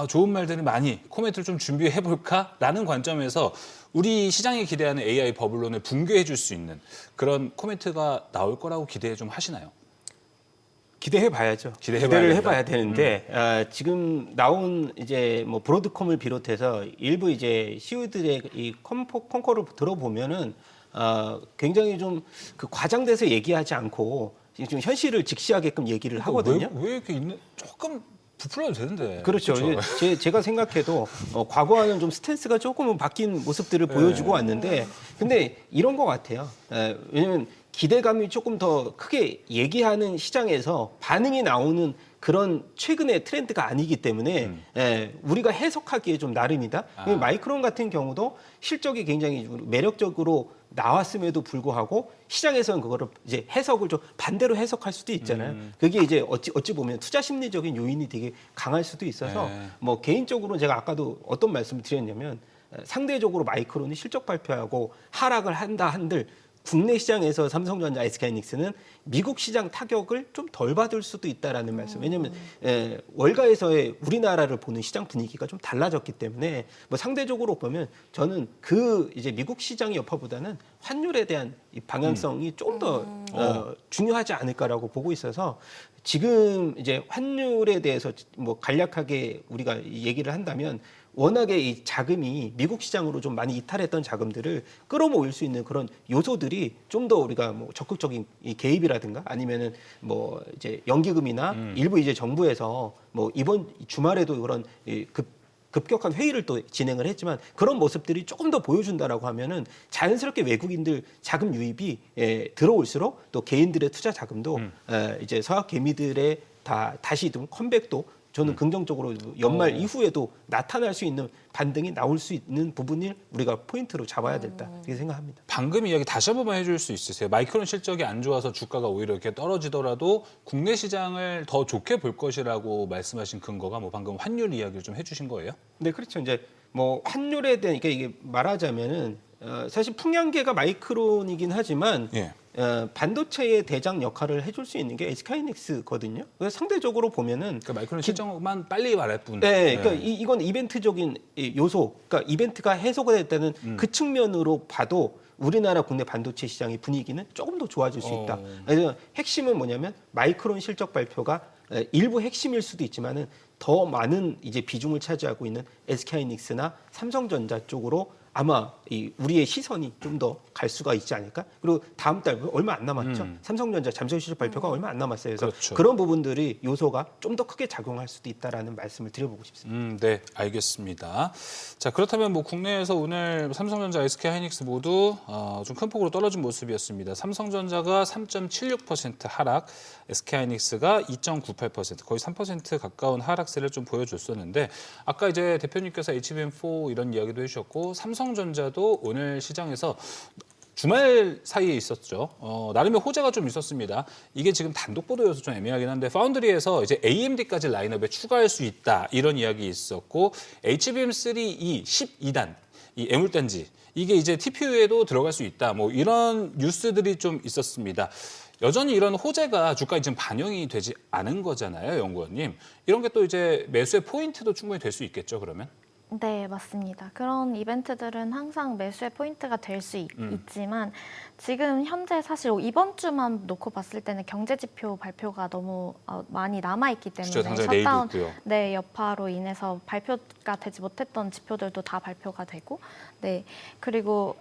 좋은 말들을 많이 코멘트를 좀 준비해볼까라는 관점에서 우리 시장이 기대하는 AI 버블론을 붕괴해 줄 수 있는 그런 코멘트가 나올 거라고 기대 좀 하시나요? 기대해 봐야죠. 기대를 해봐야 되는데 지금 나온 이제 뭐 브로드컴을 비롯해서 일부 이제 CEO들의 이 컨콜을 들어보면은 굉장히 좀 그 과장돼서 얘기하지 않고 지금 현실을 직시하게끔 얘기를 하거든요. 왜 이렇게 있는 조금 부풀려도 되는데. 그렇죠. 제가 생각해도 과거와는 좀 스탠스가 조금은 바뀐 모습들을 보여주고 왔는데 근데 이런 것 같아요. 왜냐하면 기대감이 조금 더 크게 얘기하는 시장에서 반응이 나오는 그런 최근의 트렌드가 아니기 때문에 우리가 해석하기에 좀 나름이다. 마이크론 같은 경우도 실적이 굉장히 매력적으로 나왔음에도 불구하고 시장에서는 그거를 이제 해석을 좀 반대로 해석할 수도 있잖아요. 그게 이제 어찌 보면 투자 심리적인 요인이 되게 강할 수도 있어서 뭐 개인적으로 제가 아까도 어떤 말씀을 드렸냐면 상대적으로 마이크론이 실적 발표하고 하락을 한다 한들 국내 시장에서 삼성전자, SK하이닉스는 미국 시장 타격을 좀 덜 받을 수도 있다라는 말씀. 왜냐하면 월가에서의 우리나라를 보는 시장 분위기가 좀 달라졌기 때문에 뭐 상대적으로 보면 저는 그 이제 미국 시장의 여파보다는 환율에 대한 이 방향성이 좀 더 중요하지 않을까라고 보고 있어서 지금 이제 환율에 대해서 뭐 간략하게 우리가 얘기를 한다면. 워낙에 이 자금이 미국 시장으로 좀 많이 이탈했던 자금들을 끌어모을 수 있는 그런 요소들이 좀 더 우리가 뭐 적극적인 이 개입이라든가 아니면은 뭐 이제 연기금이나 일부 이제 정부에서 뭐 이번 주말에도 그런 급격한 회의를 또 진행을 했지만 그런 모습들이 조금 더 보여준다라고 하면은 자연스럽게 외국인들 자금 유입이 들어올수록 또 개인들의 투자 자금도 이제 서학 개미들의 다시 좀 컴백도 저는 긍정적으로 연말 이후에도 나타날 수 있는 반등이 나올 수 있는 부분을 우리가 포인트로 잡아야 된다 이렇게 생각합니다. 방금 이야기 다시 한 번만 해줄 수 있으세요? 마이크론 실적이 안 좋아서 주가가 오히려 이렇게 떨어지더라도 국내 시장을 더 좋게 볼 것이라고 말씀하신 근거가 뭐 방금 환율 이야기를 좀 해주신 거예요? 네, 그렇죠. 이제 뭐 환율에 대한 이게 말하자면은 사실 풍량계가 마이크론이긴 하지만 반도체의 대장 역할을 해줄 수 있는 게 SK하이닉스거든요. 그래서 상대적으로 보면은 그러니까 마이크론 실적만 빨리 말할 뿐. 네, 그러니까 이건 이벤트적인 요소, 그러니까 이벤트가 해소가 됐다는 그 측면으로 봐도 우리나라 국내 반도체 시장의 분위기는 조금 더 좋아질 수 있다. 그래서 핵심은 뭐냐면 마이크론 실적 발표가 일부 핵심일 수도 있지만은 더 많은 이제 비중을 차지하고 있는 SK하이닉스나 삼성전자 쪽으로 아마 우리의 시선이 좀 더 갈 수가 있지 않을까? 그리고 다음 달 얼마 안 남았죠. 삼성전자 잠시 실적 발표가 얼마 안 남았어요. 그래서 그렇죠. 그런 부분들이 요소가 좀 더 크게 작용할 수도 있다라는 말씀을 드려보고 싶습니다. 네, 알겠습니다. 자, 그렇다면 뭐 국내에서 오늘 삼성전자, SK하이닉스 모두 좀 큰 폭으로 떨어진 모습이었습니다. 삼성전자가 3.76% 하락, SK하이닉스가 2.98% 거의 3% 가까운 하락세를 좀 보여줬었는데 아까 이제 대표님께서 HBM4 이런 이야기도 해주셨고 삼성전자도 오늘 시장에서 주말 사이에 있었죠. 나름의 호재가 좀 있었습니다. 이게 지금 단독 보도여서 좀 애매하긴 한데 파운드리에서 이제 AMD까지 라인업에 추가할 수 있다 이런 이야기 있었고 HBM3E 12단 이 애물단지 이게 이제 TPU에도 들어갈 수 있다. 뭐 이런 뉴스들이 좀 있었습니다. 여전히 이런 호재가 주가에 지금 반영이 되지 않은 거잖아요, 연구원님. 이런 게 또 이제 매수의 포인트도 충분히 될 수 있겠죠, 그러면? 네, 맞습니다. 그런 이벤트들은 항상 매수의 포인트가 될 수 있지만 지금 현재 사실 이번 주만 놓고 봤을 때는 경제 지표 발표가 너무 많이 남아있기 때문에 그렇죠, 당장 내일도 있고요. 네, 여파로 인해서 발표가 되지 못했던 지표들도 다 발표가 되고 그리고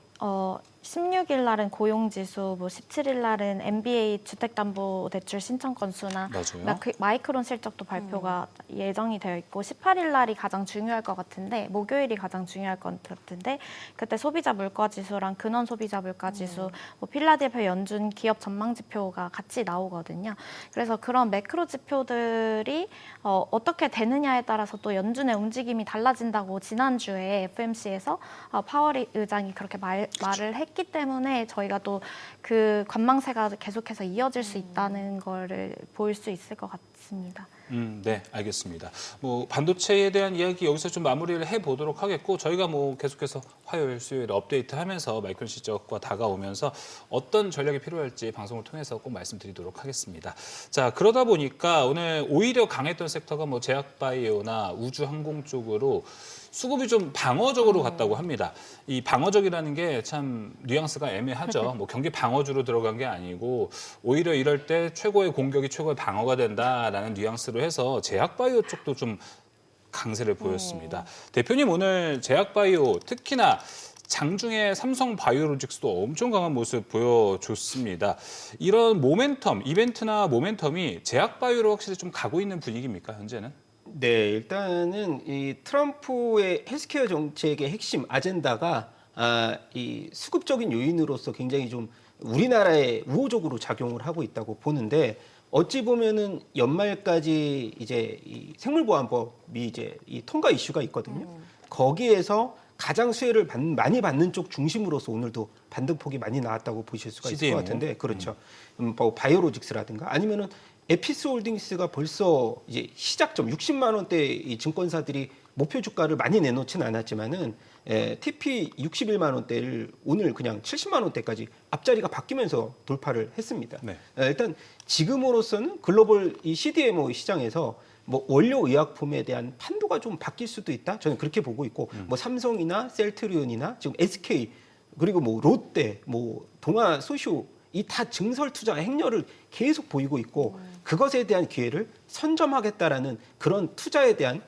16일 날은 고용지수, 뭐 17일 날은 MBA 주택담보대출 신청 건수나 맞아요. 마이크론 실적도 발표가 예정이 되어 있고 18일 날이 가장 중요할 것 같은데 목요일이 가장 중요할 것 같은데 그때 소비자 물가지수랑 근원 소비자 물가지수, 뭐 필라델피아 연준 기업 전망 지표가 같이 나오거든요. 그래서 그런 매크로 지표들이 어떻게 되느냐에 따라서 또 연준의 움직임이 달라진다고 지난주에 FMC에서 파월 의장이 그렇게 말을 했기 때문에 저희가 또 그 관망세가 계속해서 이어질 수 있다는 거를 보일 수 있을 것 같습니다. 네, 알겠습니다. 뭐 반도체에 대한 이야기 여기서 좀 마무리를 해보도록 하겠고 저희가 뭐 계속해서 화요일, 수요일 업데이트하면서 마이크론 실적과 다가오면서 어떤 전략이 필요할지 방송을 통해서 꼭 말씀드리도록 하겠습니다. 자, 그러다 보니까 오늘 오히려 강했던 섹터가 뭐 제약바이오나 우주항공 쪽으로 수급이 좀 방어적으로 갔다고 합니다. 이 방어적이라는 게 참 뉘앙스가 애매하죠. 뭐 경기 방어주로 들어간 게 아니고 오히려 이럴 때 최고의 공격이 최고의 방어가 된다라는 뉘앙스로 해서 제약바이오 쪽도 좀 강세를 보였습니다. 대표님 오늘 제약바이오 특히나 장중에 삼성바이오로직스도 엄청 강한 모습 보여줬습니다. 이런 모멘텀, 이벤트나 모멘텀이 제약바이오로 확실히 좀 가고 있는 분위기입니까, 현재는? 네, 일단은 이 트럼프의 헬스케어 정책의 핵심 아젠다가 이 수급적인 요인으로서 굉장히 좀 우리나라에 우호적으로 작용을 하고 있다고 보는데 어찌 보면은 연말까지 이제 이 생물보안법이 이제 이 통과 이슈가 있거든요. 거기에서 가장 수혜를 많이 받는 쪽 중심으로서 오늘도 반등폭이 많이 나왔다고 보실 수가 있을 CDMO. 것 같은데, 그렇죠. 뭐 바이오로직스라든가 아니면은 에피스홀딩스가 벌써 이제 시작점 60만 원대 이 증권사들이 목표 주가를 많이 내놓지는 않았지만은 TP 61만 원대를 오늘 그냥 70만 원대까지 앞자리가 바뀌면서 돌파를 했습니다. 네. 일단 지금으로서는 글로벌 이 CDMO 시장에서 뭐 원료 의약품에 대한 판도가 좀 바뀔 수도 있다. 저는 그렇게 보고 있고 뭐 삼성이나 셀트리온이나 지금 SK 그리고 뭐 롯데 뭐 동아 소쇼 이 다 증설 투자 행렬을 계속 보이고 있고 그것에 대한 기회를 선점하겠다라는 그런 투자에 대한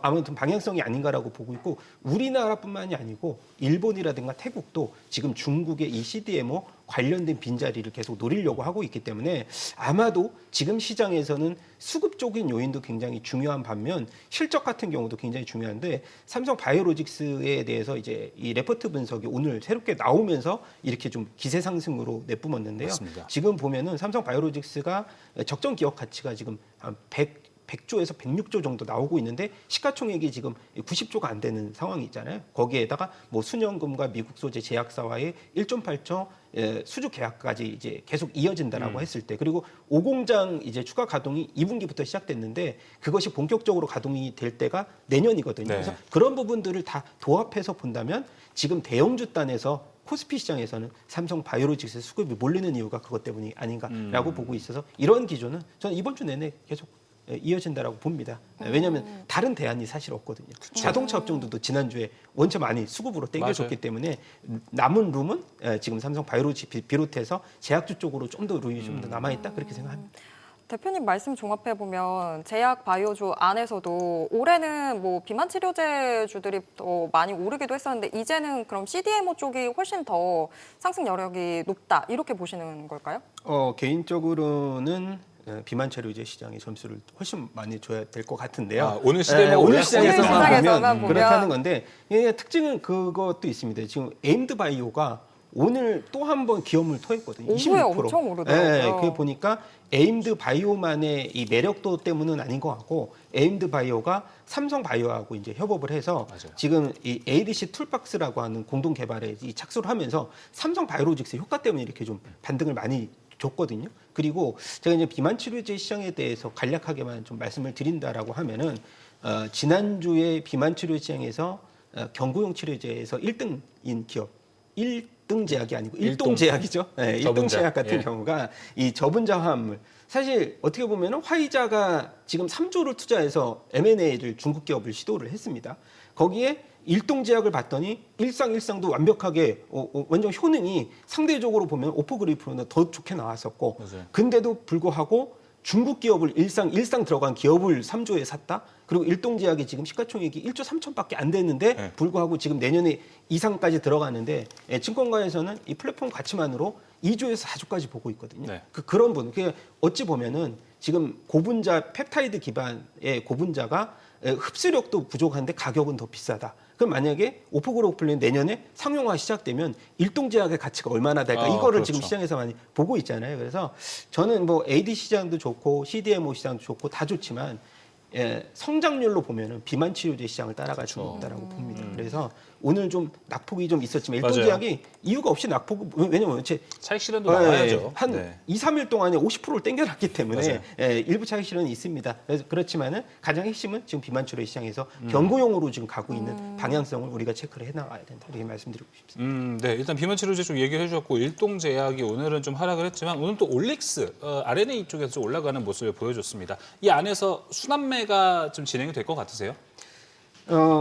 아무튼 방향성이 아닌가라고 보고 있고 우리나라뿐만이 아니고 일본이라든가 태국도 지금 중국의 이 CDMO 관련된 빈자리를 계속 노리려고 하고 있기 때문에 아마도 지금 시장에서는 수급적인 요인도 굉장히 중요한 반면 실적 같은 경우도 굉장히 중요한데 삼성 바이오로직스에 대해서 이제 이 레포트 분석이 오늘 새롭게 나오면서 이렇게 좀 기세 상승으로 내뿜었는데요. 맞습니다. 지금 보면은 삼성 바이오로직스가 적정 기업 가치가 지금 한 100조에서 106조 정도 나오고 있는데 시가총액이 지금 90조가 안 되는 상황이 있잖아요. 거기에다가 뭐 수년금과 미국 소재 제약사와의 1.8조 수주 계약까지 이제 계속 이어진다라고 했을 때 그리고 5공장 이제 추가 가동이 2분기부터 시작됐는데 그것이 본격적으로 가동이 될 때가 내년이거든요. 네. 그래서 그런 부분들을 다 도합해서 본다면 지금 대형주 단에서 코스피 시장에서는 삼성 바이오로직스 수급이 몰리는 이유가 그것 때문이 아닌가라고 보고 있어서 이런 기조는 저는 이번 주 내내 계속 이어진다라고 봅니다. 왜냐하면 다른 대안이 사실 없거든요. 자동차 업종들도 지난주에 원체 많이 수급으로 땡겨줬기 때문에 남은 룸은 지금 삼성 바이오로직스 비롯해서 제약주 쪽으로 좀 더 룸이 좀 더 남아있다 그렇게 생각합니다. 대표님 말씀 종합해 보면 제약 바이오주 안에서도 올해는 뭐 비만 치료제주들이 더 많이 오르기도 했었는데 이제는 그럼 CDMO 쪽이 훨씬 더 상승 여력이 높다 이렇게 보시는 걸까요? 개인적으로는 비만 치료제 시장의 점수를 훨씬 많이 줘야 될 것 같은데요. 오늘 CDMO 오늘 시장에서만 시장에서만 보면 보면. 그렇다는 건데 특징은 그것도 있습니다. 지금 에임드 바이오가 오늘 또 한 번 기업을 토했거든요. 오후에 26%. 엄청 오르더라고요. 그게 보니까 에임드 바이오만의 이 매력도 때문은 아닌 것 같고 에임드 바이오가 삼성 바이오하고 이제 협업을 해서 맞아요. 지금 이 ADC 툴박스라고 하는 공동 개발에 이 착수를 하면서 삼성 바이오로직스 효과 때문에 이렇게 좀 반등을 많이 줬거든요. 그리고 제가 이제 비만 치료제 시장에 대해서 간략하게만 좀 말씀을 드린다라고 하면은 지난주에 비만 치료 시장에서 경구용 치료제에서 1등인 기업 1등 제약이 아니고 일동 제약이죠. 네, 1등 저분자. 제약 같은 예. 경우가 이 저분자 화합물 사실 어떻게 보면은 화이자가 지금 3조를 투자해서 M&A를 중국 기업을 시도를 했습니다. 거기에 일동제약을 봤더니 일상도 완벽하게 완전 효능이 상대적으로 보면 오포그리프로는 더 좋게 나왔었고 맞아요. 근데도 불구하고 중국 기업을 일상 들어간 기업을 3조에 샀다. 그리고 일동제약이 지금 시가총액이 1조 3천밖에 안 됐는데 네. 불구하고 지금 내년에 이상까지 들어가는데 증권가에서는 이 플랫폼 가치만으로 2조에서 4조까지 보고 있거든요. 네. 그런 분, 어찌 보면은 지금 고분자 펩타이드 기반의 고분자가 흡수력도 부족한데 가격은 더 비싸다. 그럼 만약에 오프그로플린 내년에 상용화 시작되면 일동제약의 가치가 얼마나 될까? 이거를 그렇죠. 지금 시장에서 많이 보고 있잖아요. 그래서 저는 뭐 AD 시장도 좋고 CDMO 시장도 좋고 다 좋지만 성장률로 보면은 비만 치료제 시장을 따라갈 수는 그렇죠. 없다라고 봅니다. 그래서 오늘 좀 낙폭이 좀 있었지만 맞아요. 일동제약이 이유가 없이 낙폭 왜냐면 차익 실현도 나와야죠. 한 네. 2, 3일 동안에 50%를 땡겨놨기 때문에 맞아요. 일부 차익 실현이 있습니다. 그렇지만은 가장 핵심은 지금 비만 치료 시장에서 경고용으로 지금 가고 있는 방향성을 우리가 체크를 해나가야 된다. 이렇게 말씀드리고 싶습니다. 네, 일단 비만 치료제 쪽 얘기를 해주셨고 일동제약이 오늘은 좀 하락을 했지만 오늘 또 올릭스 RNA 쪽에서 좀 올라가는 모습을 보여줬습니다. 이 안에서 순환매가 좀 진행이 될 것 같으세요?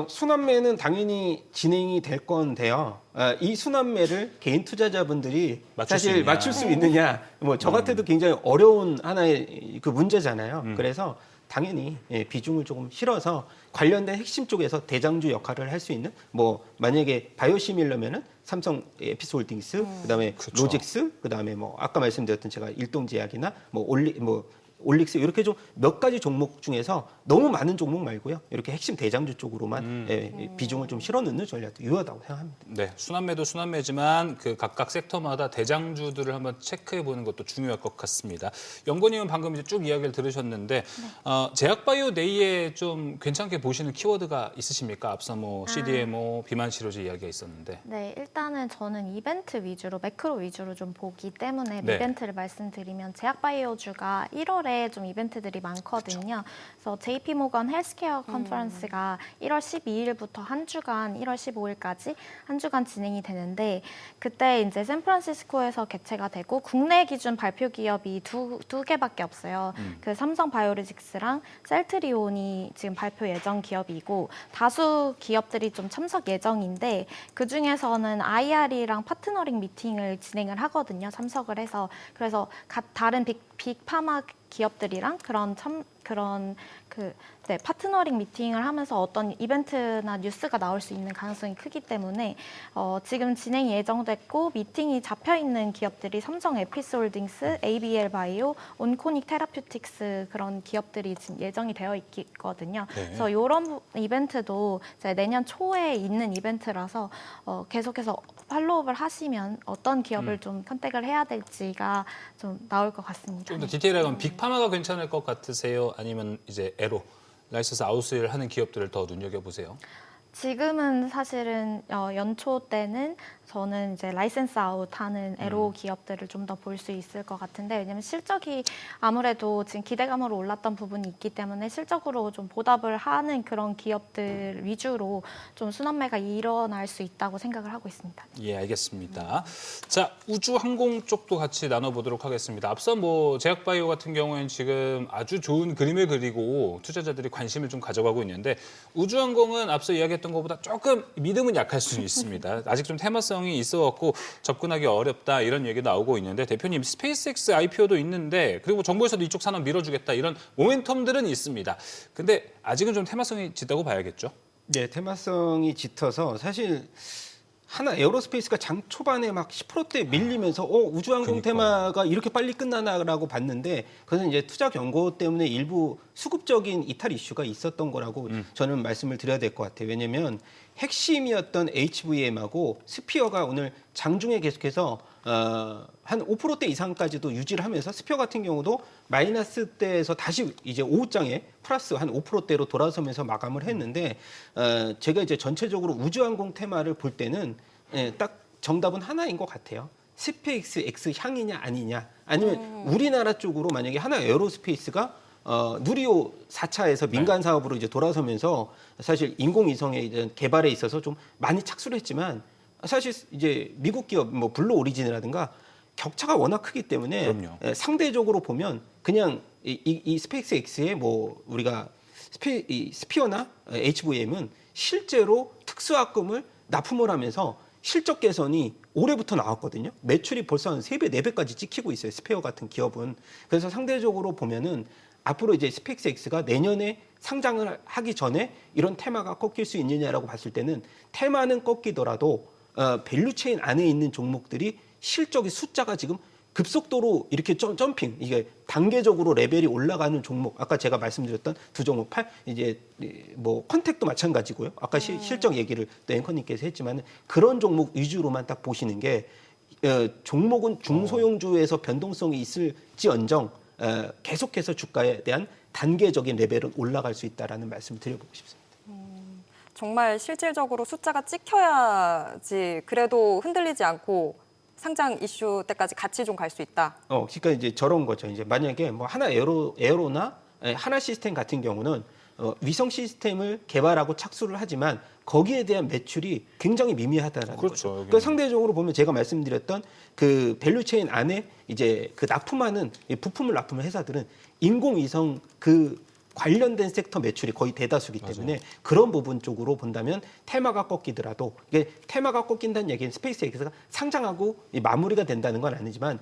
순환매는 당연히 진행이 될 건데요. 이 순환매를 개인 투자자분들이 맞출 수 사실 있느냐. 맞출 수 있느냐, 뭐 저 같아도 굉장히 어려운 하나의 그 문제잖아요. 그래서 당연히 비중을 조금 실어서 관련된 핵심 쪽에서 대장주 역할을 할 수 있는 뭐 만약에 바이오시밀러면은 삼성 에피스홀딩스, 그다음에 그렇죠. 로직스, 그다음에 뭐 아까 말씀드렸던 제가 일동제약이나 올릭스 이렇게 좀 몇 가지 종목 중에서 너무 많은 종목 말고요. 이렇게 핵심 대장주 쪽으로만 비중을 좀 실어 넣는 전략도 유효하다고 생각합니다. 네, 순환매도 순환매지만 그 각각 섹터마다 대장주들을 한번 체크해 보는 것도 중요할 것 같습니다. 연구님은 방금 이제 쭉 이야기를 들으셨는데 제약바이오 내에 좀 괜찮게 보시는 키워드가 있으십니까? 앞서 뭐 CDMO, 비만 치료제 이야기가 있었는데. 네, 일단은 저는 이벤트 위주로, 매크로 위주로 좀 보기 때문에 네. 이벤트를 말씀드리면 제약바이오주가 1월에 좀 이벤트들이 많거든요. 그래서 JP모건 헬스케어 컨퍼런스가 1월 12일부터 한 주간 1월 15일까지 한 주간 진행이 되는데 그때 이제 샌프란시스코에서 개최가 되고 국내 기준 발표 기업이 두 개밖에 없어요. 그 삼성 바이오로직스랑 셀트리온이 지금 발표 예정 기업이고 다수 기업들이 좀 참석 예정인데 그 중에서는 IR이랑 파트너링 미팅을 진행을 하거든요. 참석을 해서 그래서 다른 빅파마 기업들이랑 파트너링 미팅을 하면서 어떤 이벤트나 뉴스가 나올 수 있는 가능성이 크기 때문에 지금 진행이 예정됐고 미팅이 잡혀 있는 기업들이 삼성 에피스홀딩스, ABL 바이오, 온코닉 테라퓨틱스 그런 기업들이 지금 예정이 되어 있거든요. 네. 그래서 이런 이벤트도 이제 내년 초에 있는 이벤트라서 계속해서 팔로우업을 하시면 어떤 기업을 좀 선택을 해야 될지가 좀 나올 것 같습니다. 좀 더 디테일하게 빅파마가 괜찮을 것 같으세요? 아니면 이제 에로, 라이선스 아웃을 하는 기업들을 더 눈여겨보세요? 지금은 사실은 연초 때는 저는 이제 라이센스 아웃하는 에로 기업들을 좀 더 볼 수 있을 것 같은데 왜냐면 실적이 아무래도 지금 기대감으로 올랐던 부분이 있기 때문에 실적으로 좀 보답을 하는 그런 기업들 위주로 좀 순환매가 일어날 수 있다고 생각을 하고 있습니다. 예, 알겠습니다. 자, 우주항공 쪽도 같이 나눠보도록 하겠습니다. 앞서 뭐 제약바이오 같은 경우에는 지금 아주 좋은 그림을 그리고 투자자들이 관심을 좀 가져가고 있는데 우주항공은 앞서 이야기했던 것보다 조금 믿음은 약할 수 있습니다. 아직 좀 테마성이 있어갖고 접근하기 어렵다 이런 얘기 나오고 있는데 대표님 스페이스X IPO도 있는데 그리고 정부에서도 이쪽 산업 밀어주겠다 이런 모멘텀들은 있습니다. 근데 아직은 좀 테마성이 짙다고 봐야겠죠? 네, 테마성이 짙어서 사실 하나 에어로스페이스가 장 초반에 막 10%대 밀리면서 우주항공 테마가 이렇게 빨리 끝나나라고 봤는데 그것은 이제 투자 경고 때문에 일부 수급적인 이탈 이슈가 있었던 거라고 저는 말씀을 드려야 될 것 같아요. 왜냐하면 핵심이었던 HVM하고 스피어가 오늘 장중에 계속해서 한 5%대 이상까지도 유지를 하면서 스피어 같은 경우도 마이너스 대에서 다시 이제 오후장에 플러스 한 5%대로 돌아서면서 마감을 했는데 제가 이제 전체적으로 우주항공 테마를 볼 때는 딱 정답은 하나인 것 같아요. 스페이스 X 향이냐 아니냐 아니면 우리나라 쪽으로 만약에 하나 에어로스페이스가 누리호 4차에서 민간 사업으로 이제 돌아서면서 사실 인공위성의 이제 개발에 있어서 좀 많이 착수를 했지만 사실 이제 미국 기업 뭐 블루 오리진이라든가 격차가 워낙 크기 때문에 그럼요. 상대적으로 보면 그냥 이 스페이스 X의 뭐 우리가 스피어나 HVM은 실제로 특수학금을 납품을 하면서 실적 개선이 올해부터 나왔거든요. 매출이 벌써 한 3배, 4배까지 찍히고 있어요. 스페어 같은 기업은. 그래서 상대적으로 보면은 앞으로 이제 스페이스X가 내년에 상장을 하기 전에 이런 테마가 꺾일 수 있느냐라고 봤을 때는 테마는 꺾이더라도 밸류체인 안에 있는 종목들이 실적의 숫자가 지금 급속도로 이렇게 점핑, 이게 단계적으로 레벨이 올라가는 종목. 아까 제가 말씀드렸던 두 종목 이제 뭐 컨택도 마찬가지고요. 아까 실적 얘기를 또 앵커님께서 했지만 그런 종목 위주로만 딱 보시는 게 종목은 중소형주에서 변동성이 있을지언정 계속해서 주가에 대한 단계적인 레벨은 올라갈 수 있다라는 말씀을 드려보고 싶습니다. 정말 실질적으로 숫자가 찍혀야지 그래도 흔들리지 않고 상장 이슈 때까지 같이 좀 갈 수 있다. 그러니까 이제 저런 거죠. 이제 만약에 뭐 하나 에어로나 하나 시스템 같은 경우는 위성 시스템을 개발하고 착수를 하지만 거기에 대한 매출이 굉장히 미미하다라는 그렇죠, 거죠. 그러니까 상대적으로 보면 제가 말씀드렸던 그 밸류체인 안에 이제 그 납품하는 부품을 납품하는 회사들은 인공위성 그 관련된 섹터 매출이 거의 대다수기 때문에 맞아요. 그런 부분 쪽으로 본다면 테마가 꺾이더라도 이게 테마가 꺾인다는 얘기는 스페이스X가 상장하고 마무리가 된다는 건 아니지만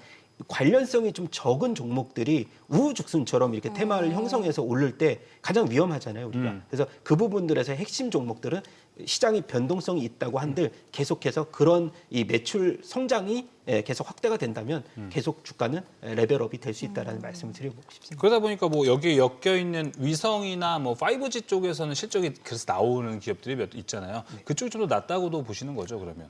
관련성이 좀 적은 종목들이 우후죽순처럼 이렇게 테마를 형성해서 오를 때 가장 위험하잖아요, 우리가. 그래서 그 부분들에서 핵심 종목들은 시장이 변동성이 있다고 한들 계속해서 그런 이 매출 성장이 계속 확대가 된다면 계속 주가는 레벨업이 될 수 있다라는 말씀을 드려보고 싶습니다. 그러다 보니까 뭐 여기에 엮여 있는 위성이나 뭐 5G 쪽에서는 실적이 그래서 나오는 기업들이 몇 있잖아요. 네. 그쪽이 좀 더 낫다고도 보시는 거죠, 그러면?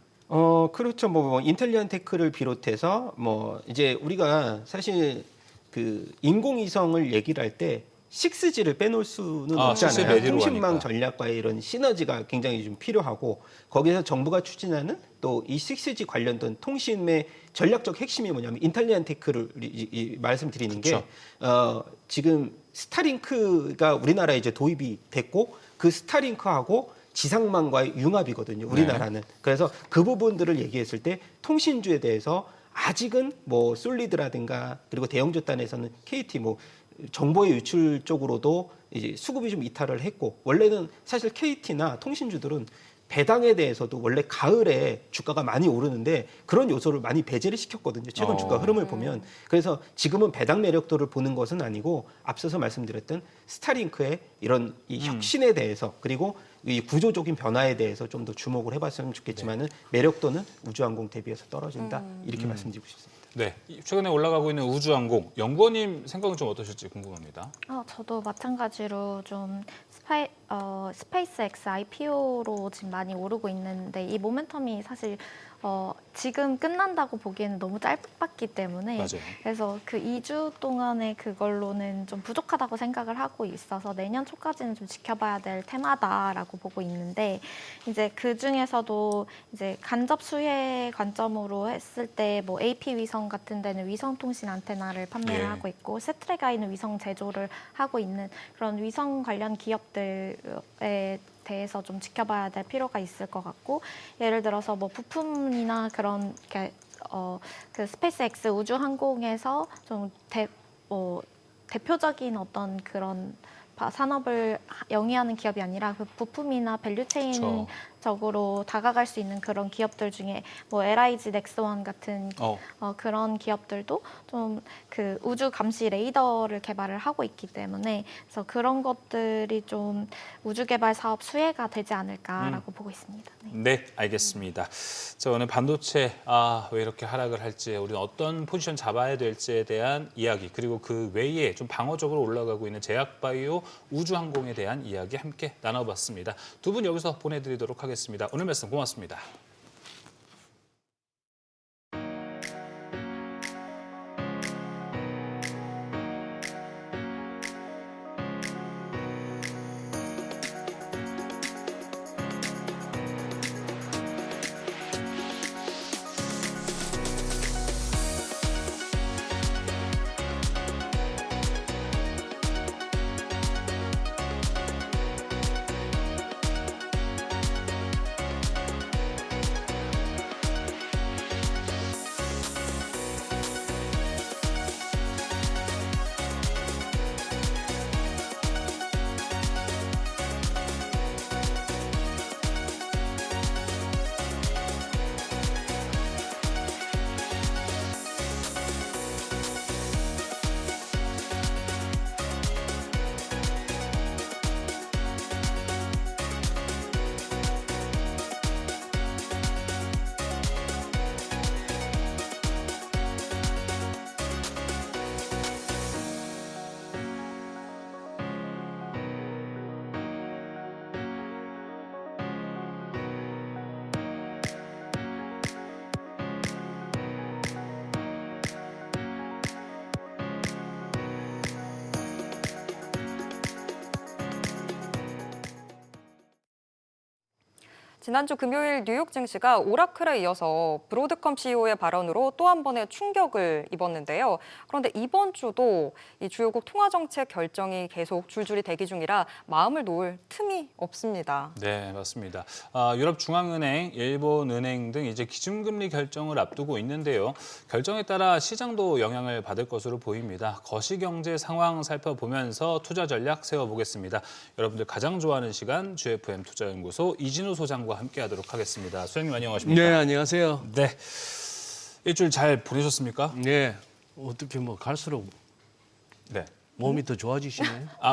그렇죠. 뭐 인텔리언 테크를 비롯해서 뭐 이제 우리가 사실 그 인공위성을 얘기를 할 때 6G를 빼놓을 수는 없잖아요. 통신망 전략과의 이런 시너지가 굉장히 좀 필요하고 거기서 정부가 추진하는 또 이 6G 관련된 통신의 전략적 핵심이 뭐냐면 인텔리언 테크를 말씀드리는 그렇죠. 게 지금 스타링크가 우리나라에 이제 도입이 됐고 그 스타링크하고 지상망과의 융합이거든요. 우리나라는. 네. 그래서 그 부분들을 얘기했을 때 통신주에 대해서 아직은 뭐 솔리드라든가 그리고 대형주단에서는 KT 뭐 정보의 유출 쪽으로도 이제 수급이 좀 이탈을 했고 원래는 사실 KT나 통신주들은 배당에 대해서도 원래 가을에 주가가 많이 오르는데 그런 요소를 많이 배제를 시켰거든요. 최근 주가 흐름을 보면. 그래서 지금은 배당 매력도를 보는 것은 아니고 앞서서 말씀드렸던 스타링크의 이런 이 혁신에 대해서 그리고 이 구조적인 변화에 대해서 좀 더 주목을 해봤으면 좋겠지만은 매력도는 우주항공 대비해서 떨어진다 이렇게 말씀드리고 싶습니다. 네, 최근에 올라가고 있는 우주항공 연구원님 생각은 좀 어떠실지 궁금합니다. 저도 마찬가지로 좀 스페이스X IPO로 지금 많이 오르고 있는데 이 모멘텀이 사실 지금 끝난다고 보기에는 너무 짧았기 때문에 맞아요. 그래서 그 2주 동안의 그걸로는 좀 부족하다고 생각을 하고 있어서 내년 초까지는 좀 지켜봐야 될 테마다라고 보고 있는데 이제 그 중에서도 이제 간접 수혜 관점으로 했을 때 뭐 AP 위성 같은 데는 위성 통신 안테나를 판매를 하고 있고 세트레가이는 위성 제조를 하고 있는 그런 위성 관련 기업들에 대해서 좀 지켜봐야 될 필요가 있을 것 같고 예를 들어서 뭐 부품이나 그런 그 스페이스X 우주항공에서 좀 대표적인 어떤 그런 산업을 영위하는 기업이 아니라 그 부품이나 밸류체인 적으로 다가갈 수 있는 그런 기업들 중에 뭐 LIG 넥스원 같은 그런 기업들도 좀 그 우주 감시 레이더를 개발을 하고 있기 때문에 그래서 그런 것들이 좀 우주 개발 사업 수혜가 되지 않을까라고 보고 있습니다. 네, 알겠습니다. 자, 오늘 반도체 왜 이렇게 하락을 할지 우리는 어떤 포지션 잡아야 될지에 대한 이야기 그리고 그 외에 좀 방어적으로 올라가고 있는 제약바이오 우주항공에 대한 이야기 함께 나눠봤습니다. 두 분 여기서 보내드리도록 하겠습니다. 오늘 말씀 고맙습니다. 지난주 금요일 뉴욕 증시가 오라클에 이어서 브로드컴 CEO의 발언으로 또 한 번의 충격을 입었는데요. 그런데 이번 주도 이 주요국 통화정책 결정이 계속 줄줄이 대기 중이라 마음을 놓을 틈이 없습니다. 네, 맞습니다. 유럽 중앙은행, 일본은행 등 이제 기준금리 결정을 앞두고 있는데요. 결정에 따라 시장도 영향을 받을 것으로 보입니다. 거시경제 상황 살펴보면서 투자 전략 세워보겠습니다. 여러분들 가장 좋아하는 시간 GFM 투자연구소 이진우 소장과 함께하도록 하겠습니다. 소장님 안녕하십니까? 네, 안녕하세요. 네, 일주일 잘 보내셨습니까? 네, 어떻게 뭐 갈수록 네. 몸이 더 좋아지시네.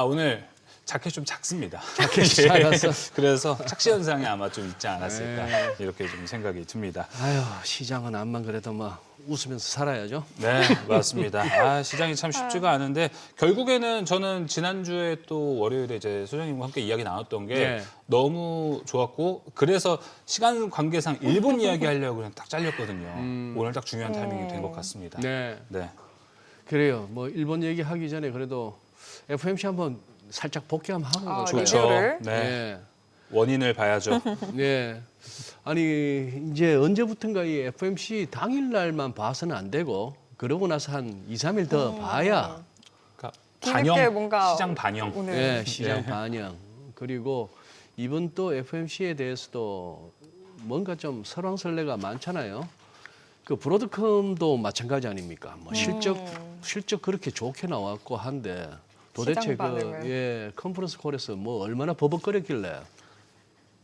오늘 자켓이 좀 작습니다. 자켓이 작았어. 그래서 착시 현상이 아마 좀 있지 않았을까 이렇게 좀 생각이 듭니다. 아유, 시장은 암만 그래도 뭐 웃으면서 살아야죠. 네, 맞습니다. 시장이 참 쉽지가 않은데 결국에는 저는 지난주에 또 월요일에 이제 소장님과 함께 이야기 나눴던 게 네. 너무 좋았고 그래서 시간 관계상 일본 이야기 하려고 그냥 딱 잘렸거든요. 오늘 딱 중요한 타이밍이 된 것 같습니다. 네, 네. 그래요. 뭐 일본 얘기 하기 전에 그래도 FMC 한번 살짝 복귀 한번 하고 갈까요? 좋죠. 리뷰를? 네. 원인을 봐야죠. 네. 아니 이제 언제부턴가 이 FMC 당일날만 봐서는 안 되고 그러고 나서 한 2, 3일 더 봐야 그러니까 뒤늦게 반영, 뭔가 시장 반영. 오늘 네, 시장 네. 반영. 그리고 이번 또 FMC에 대해서도 뭔가 좀 설왕설래가 많잖아요. 그 브로드컴도 마찬가지 아닙니까? 뭐 실적 그렇게 좋게 나왔고 한데 도대체 시장 반응을. 컨퍼런스 콜에서 뭐 얼마나 버벅거렸길래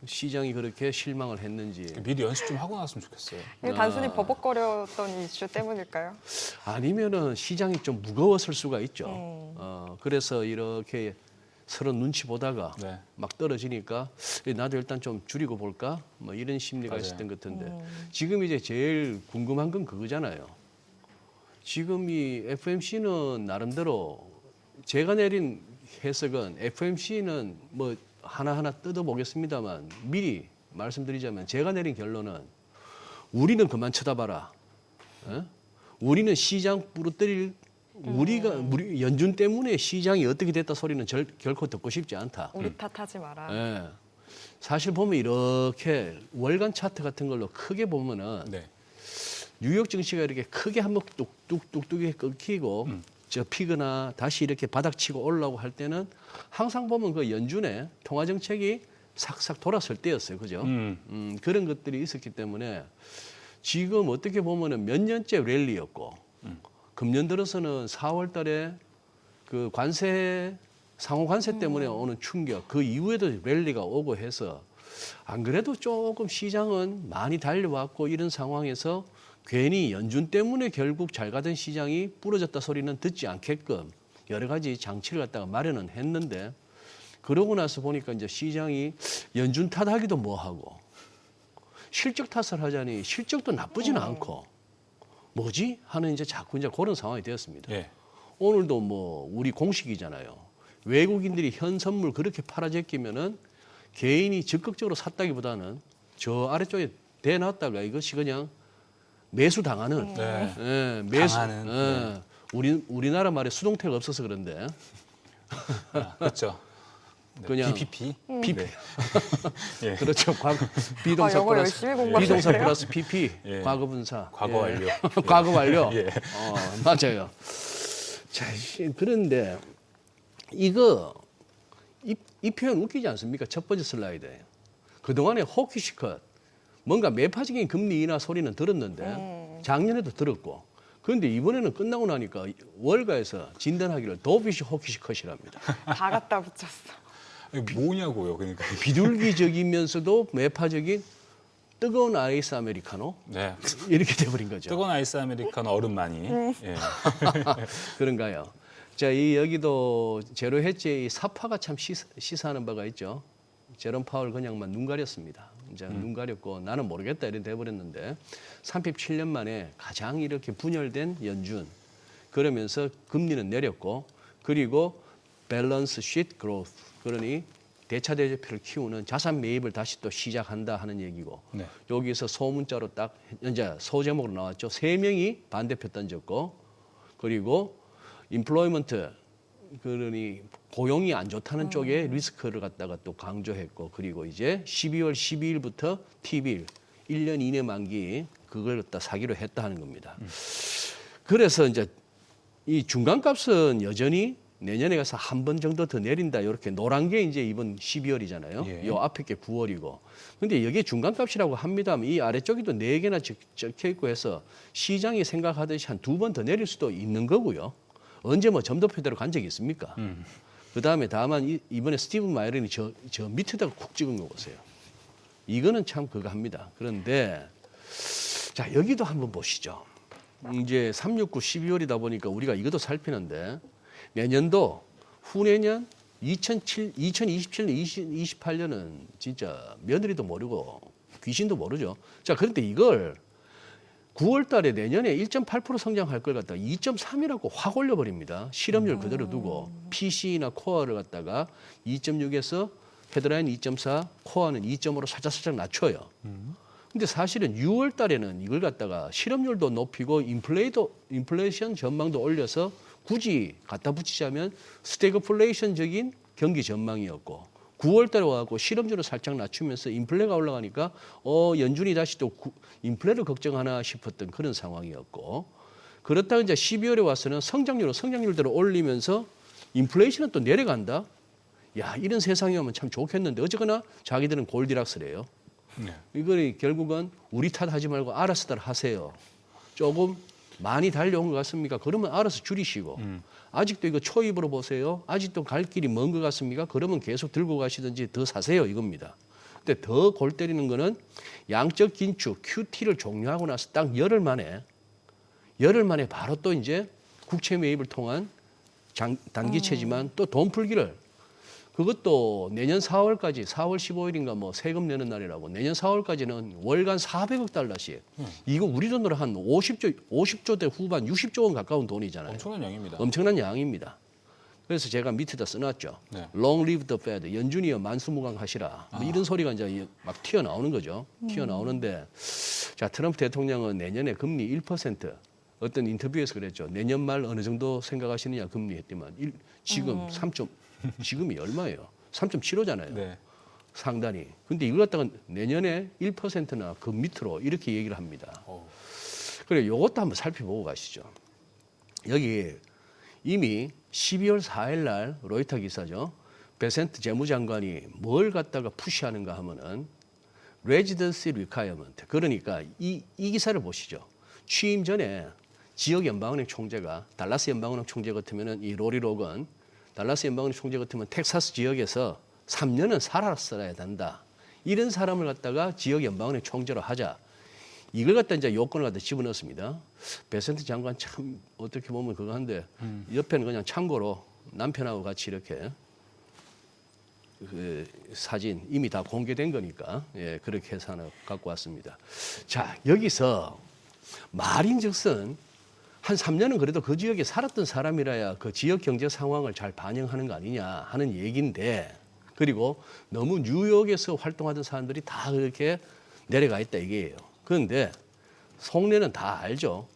시장이 그렇게 실망을 했는지. 미리 연습 좀 하고 나왔으면 좋겠어요. 이게 단순히 버벅거렸던 이슈 때문일까요? 아니면은 시장이 좀 무거웠을 수가 있죠. 그래서 이렇게 서로 눈치 보다가 네. 막 떨어지니까 나도 일단 좀 줄이고 볼까? 뭐 이런 심리가 맞아요. 있었던 것 같은데 지금 이제 제일 궁금한 건 그거잖아요. 지금 이 FMC는 나름대로 제가 내린 해석은 FMC는 뭐 하나하나 뜯어보겠습니다만 미리 말씀드리자면 제가 내린 결론은 우리는 그만 쳐다봐라. 우리는 시장 부러뜨릴 우리 연준 때문에 시장이 어떻게 됐다 소리는 결코 듣고 싶지 않다. 우리 탓하지 마라. 예. 사실 보면 이렇게 월간 차트 같은 걸로 크게 보면은 네. 뉴욕 증시가 이렇게 크게 한번 뚝뚝뚝뚝이 끊기고 저 피거나 다시 이렇게 바닥치고 올라오고 할 때는 항상 보면 그 연준의 통화 정책이 싹싹 돌았을 때였어요, 그죠? 그런 것들이 있었기 때문에 지금 어떻게 보면은 몇 년째 랠리였고 금년 들어서는 4월달에 그 상호 관세 때문에 오는 충격, 그 이후에도 랠리가 오고 해서 안 그래도 조금 시장은 많이 달려왔고 이런 상황에서 괜히 연준 때문에 결국 잘 가던 시장이 부러졌다 소리는 듣지 않게끔 여러 가지 장치를 갖다가 마련은 했는데 그러고 나서 보니까 이제 시장이 연준 탓하기도 뭐하고 실적 탓을 하자니 실적도 나쁘지는 않고 뭐지? 하는 이제 자꾸 이제 그런 상황이 되었습니다. 예. 오늘도 뭐 우리 공식이잖아요. 외국인들이 현 선물 그렇게 팔아제끼면은 개인이 적극적으로 샀다기보다는 저 아래쪽에 대놨다가 이것이 그냥 매수 당하는, 네. 예, 매수. 당하는, 예. 우리나라 말에 수동태가 없어서 그런데 그렇죠. 네. 그냥 BPP. PP. 예. 그렇죠. 비동사 영어 플러스 열심히 공부하셨어요? 비동사 플러스 PP. 예. 과거 분사. 과거 예. 완료. 과거 완료. 예. 맞아요. 자, 그런데 이거 이 표현 웃기지 않습니까? 첫 번째 슬라이드에. 그동안에 호키시컷 뭔가 매파적인 금리 인하 소리는 들었는데 작년에도 들었고 그런데 이번에는 끝나고 나니까 월가에서 진단하기를 도비시 호키시컷이랍니다. 다 갖다 붙였어. 이게 뭐냐고요, 그러니까. 비둘기적이면서도 매파적인 뜨거운 아이스 아메리카노 네. 이렇게 돼버린 거죠. 뜨거운 아이스 아메리카노 얼음 많이. 예. 그런가요? 자, 이 여기도 제로 해지의 사파가 참 시사하는 바가 있죠. 제롬 파월 그냥만 눈 가렸습니다. 이제 눈 가렸고 나는 모르겠다 이렇게 돼버렸는데 37년 만에 가장 이렇게 분열된 연준 그러면서 금리는 내렸고 그리고 밸런스 쉿 그로스 그러니 대차대조표를 키우는 자산 매입을 다시 또 시작한다 하는 얘기고 네. 여기서 소문자로 딱 이제 소제목으로 나왔죠. 3명이 반대표 던졌고 그리고 인플로이먼트 그러니 고용이 안 좋다는 쪽에 리스크를 갖다가 또 강조했고 그리고 이제 12월 12일부터 T빌 1년 이내 만기 그걸 갖다 사기로 했다 하는 겁니다. 그래서 이제 이 중간값은 여전히 내년에 가서 한 번 정도 더 내린다. 이렇게 노란 게 이제 이번 12월이잖아요. 예. 요 앞에 게 9월이고. 근데 여기에 중간값이라고 합니다만 이 아래쪽에도 4개나 적혀 있고 해서 시장이 생각하듯이 한 2번 더 내릴 수도 있는 거고요. 언제 뭐 점도표대로 간 적이 있습니까? 그다음에 다만 이번에 스티븐 마이런이 저 밑에다가 쿡 찍은 거 보세요. 이거는 참 그거 합니다. 그런데 자, 여기도 한번 보시죠. 이제 369 12월이다 보니까 우리가 이것도 살피는데 내년도 후내년 2027년, 2028년은 진짜 며느리도 모르고 귀신도 모르죠. 자, 그런데 이걸 9월 달에 내년에 1.8% 성장할 걸 갖다가 2.3이라고 확 올려버립니다. 실업률 그대로 두고 PC나 코어를 갖다가 2.6에서 헤드라인 2.4, 코어는 2.5로 살짝 낮춰요. 근데 사실은 6월 달에는 이걸 갖다가 실업률도 높이고 인플레이션 전망도 올려서 굳이 갖다 붙이자면 스태그플레이션적인 경기 전망이었고 9월 달에 와갖고 실업률을 살짝 낮추면서 인플레가 올라가니까 연준이 다시 또 인플레를 걱정하나 싶었던 그런 상황이었고 그렇다가 이제 12월에 와서는 성장률대로 올리면서 인플레이션은 또 내려간다. 야, 이런 세상이 오면 참 좋겠는데 어쨌거나 자기들은 골디락스래요. 네. 이거는 결국은 우리 탓하지 말고 알아서들 하세요. 조금 많이 달려온 것 같습니까? 그러면 알아서 줄이시고 아직도 이거 초입으로 보세요. 아직도 갈 길이 먼 것 같습니까? 그러면 계속 들고 가시든지 더 사세요 이겁니다. 근데 더 골 때리는 거는 양적 긴축 QT를 종료하고 나서 딱 열흘 만에 바로 또 이제 국채 매입을 통한 단기채지만 또 돈 풀기를 그것도 내년 4월까지 4월 15일인가 뭐 세금 내는 날이라고 내년 4월까지는 월간 400억 달러씩 이거 우리 돈으로 한 50조대 후반 60조 원 가까운 돈이잖아요. 엄청난 양입니다. 엄청난 양입니다. 그래서 제가 밑에다 써놨죠. 네. Long live the Fed. 연준이여 만수무강하시라. 뭐 이런 소리가 이제 막 튀어나오는 거죠. 튀어나오는데 자 트럼프 대통령은 내년에 금리 1% 어떤 인터뷰에서 그랬죠. 내년 말 어느 정도 생각하시느냐 금리 했더만 지금 3점 지금이 얼마예요? 3.75잖아요. 네. 상단이. 근데 이걸 갖다가 내년에 1%나 그 밑으로 이렇게 얘기를 합니다. 그래 이것도 한번 살펴보고 가시죠. 여기 이미 12월 4일 날 로이터 기사죠. 베센트 재무장관이 뭘 갖다가 푸시하는가 하면은 레지던시 리콰이어먼트. 그러니까 이 기사를 보시죠. 취임 전에 지역 연방은행 총재가 달라스 연방은행 총재 같으면은 이 로리 로건 달라스 연방은행 총재 같으면 텍사스 지역에서 3년은 살았어야 된다. 이런 사람을 갖다가 지역 연방은행 총재로 하자. 이걸 갖다 이제 요건을 갖다 집어넣었습니다. 베센트 장관 참 어떻게 보면 그거 한데 옆에는 그냥 참고로 남편하고 같이 이렇게 그 사진 이미 다 공개된 거니까 예, 그렇게 해서 하나 갖고 왔습니다. 자, 여기서 말인즉슨 한 3년은 그래도 그 지역에 살았던 사람이라야 그 지역 경제 상황을 잘 반영하는 거 아니냐 하는 얘기인데 그리고 너무 뉴욕에서 활동하던 사람들이 다 그렇게 내려가 있다 이게예요. 그런데 속내는 다 알죠.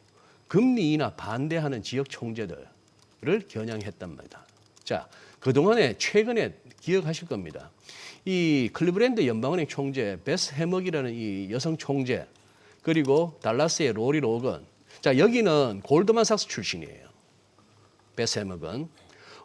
금리 인하 반대하는 지역 총재들을 겨냥했단 말이다. 자, 그동안에 최근에 기억하실 겁니다. 이 클리브랜드 연방은행 총재 베스 해먹이라는 이 여성 총재 그리고 달라스의 로리 로건 자, 여기는 골드만삭스 출신이에요. 베스 해먹은.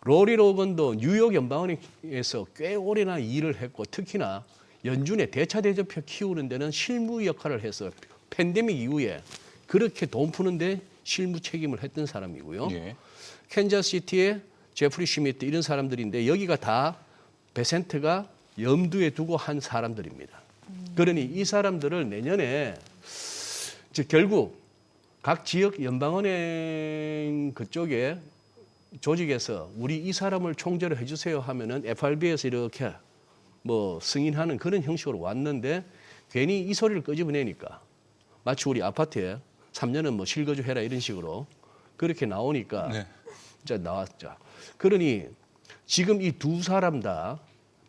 로리 로건도 뉴욕 연방은행에서 꽤 오래나 일을 했고 특히나 연준의 대차 대조표 키우는 데는 실무 역할을 해서 팬데믹 이후에 그렇게 돈 푸는데 실무 책임을 했던 사람이고요. 예. 캔자스시티의 제프리 슈미트 이런 사람들인데 여기가 다 베센트가 염두에 두고 한 사람들입니다. 그러니 이 사람들을 내년에 즉 결국 각 지역 연방은행 그쪽에 조직에서 우리 이 사람을 총재로 해주세요 하면은 FRB에서 이렇게 뭐 승인하는 그런 형식으로 왔는데 괜히 이 소리를 끄집어내니까 마치 우리 아파트에 3년은 뭐 실거주 해라 이런 식으로 그렇게 나오니까 네. 이제 나왔죠. 그러니 지금 이 두 사람 다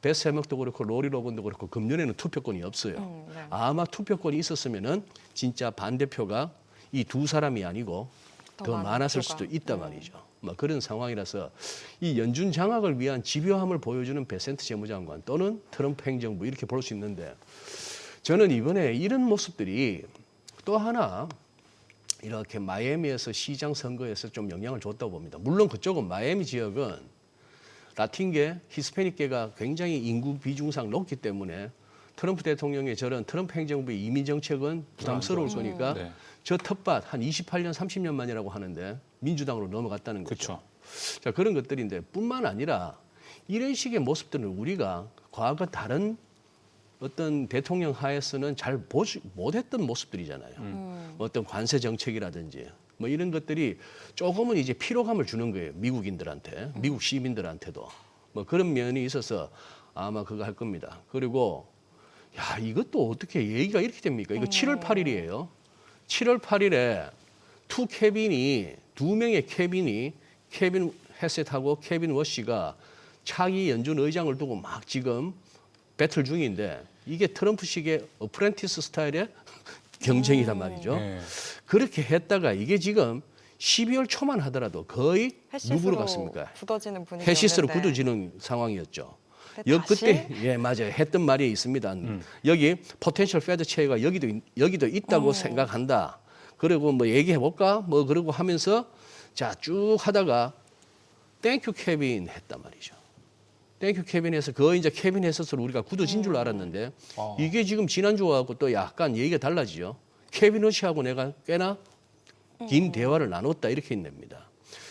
베스 해먹도 그렇고 로리 로건도 그렇고 금년에는 투표권이 없어요. 네. 아마 투표권이 있었으면은 진짜 반대표가 이 두 사람이 아니고 더 많았을 수도 있단 말이죠. 뭐 그런 상황이라서 이 연준 장악을 위한 집요함을 보여주는 베센트 재무장관 또는 트럼프 행정부 이렇게 볼 수 있는데 저는 이번에 이런 모습들이 또 하나 이렇게 마이애미에서 시장 선거에서 좀 영향을 줬다고 봅니다. 물론 그쪽은 마이애미 지역은 라틴계, 히스패닉계가 굉장히 인구 비중상 높기 때문에 트럼프 대통령의 저런 트럼프 행정부의 이민 정책은 부담스러울 거니까 네. 저 텃밭 한 28년, 30년 만이라고 하는데 민주당으로 넘어갔다는 거죠. 그렇죠. 자, 그런 것들인데 뿐만 아니라 이런 식의 모습들은 우리가 과거 다른 어떤 대통령 하에서는 잘 보지 못했던 모습들이잖아요. 어떤 관세 정책이라든지 뭐 이런 것들이 조금은 이제 피로감을 주는 거예요. 미국인들한테, 미국 시민들한테도 뭐 그런 면이 있어서 아마 그거 할 겁니다. 그리고 야, 이것도 어떻게 얘기가 이렇게 됩니까? 이거 7월 8일이에요. 7월 8일에 두 명의 케빈이 케빈 헤셋하고 케빈 워시가 차기 연준 의장을 두고 막 지금 배틀 중인데 이게 트럼프식의 어프렌티스 스타일의 경쟁이란 말이죠. 네. 그렇게 했다가 이게 지금 12월 초만 하더라도 거의 누구로 갔습니까? 굳어지는 분위기였는데. 해시스로 굳어지는 상황이었죠. 근데 그때 예 맞아요 했던 말이 있습니다. 여기 포텐셜 페드 체어가 여기도 있다고 생각한다. 그리고 뭐 얘기해 볼까? 뭐 그러고 하면서 자 쭉 하다가 땡큐 케빈 했단 말이죠. 땡큐 케빈에서 거의 이제 케빈 헤서스로 우리가 굳어진 줄 알았는데 이게 지금 지난주하고 또 약간 얘기가 달라지죠. 케빈 허시하고 내가 꽤나 긴 대화를 나눴다 이렇게 있답니다.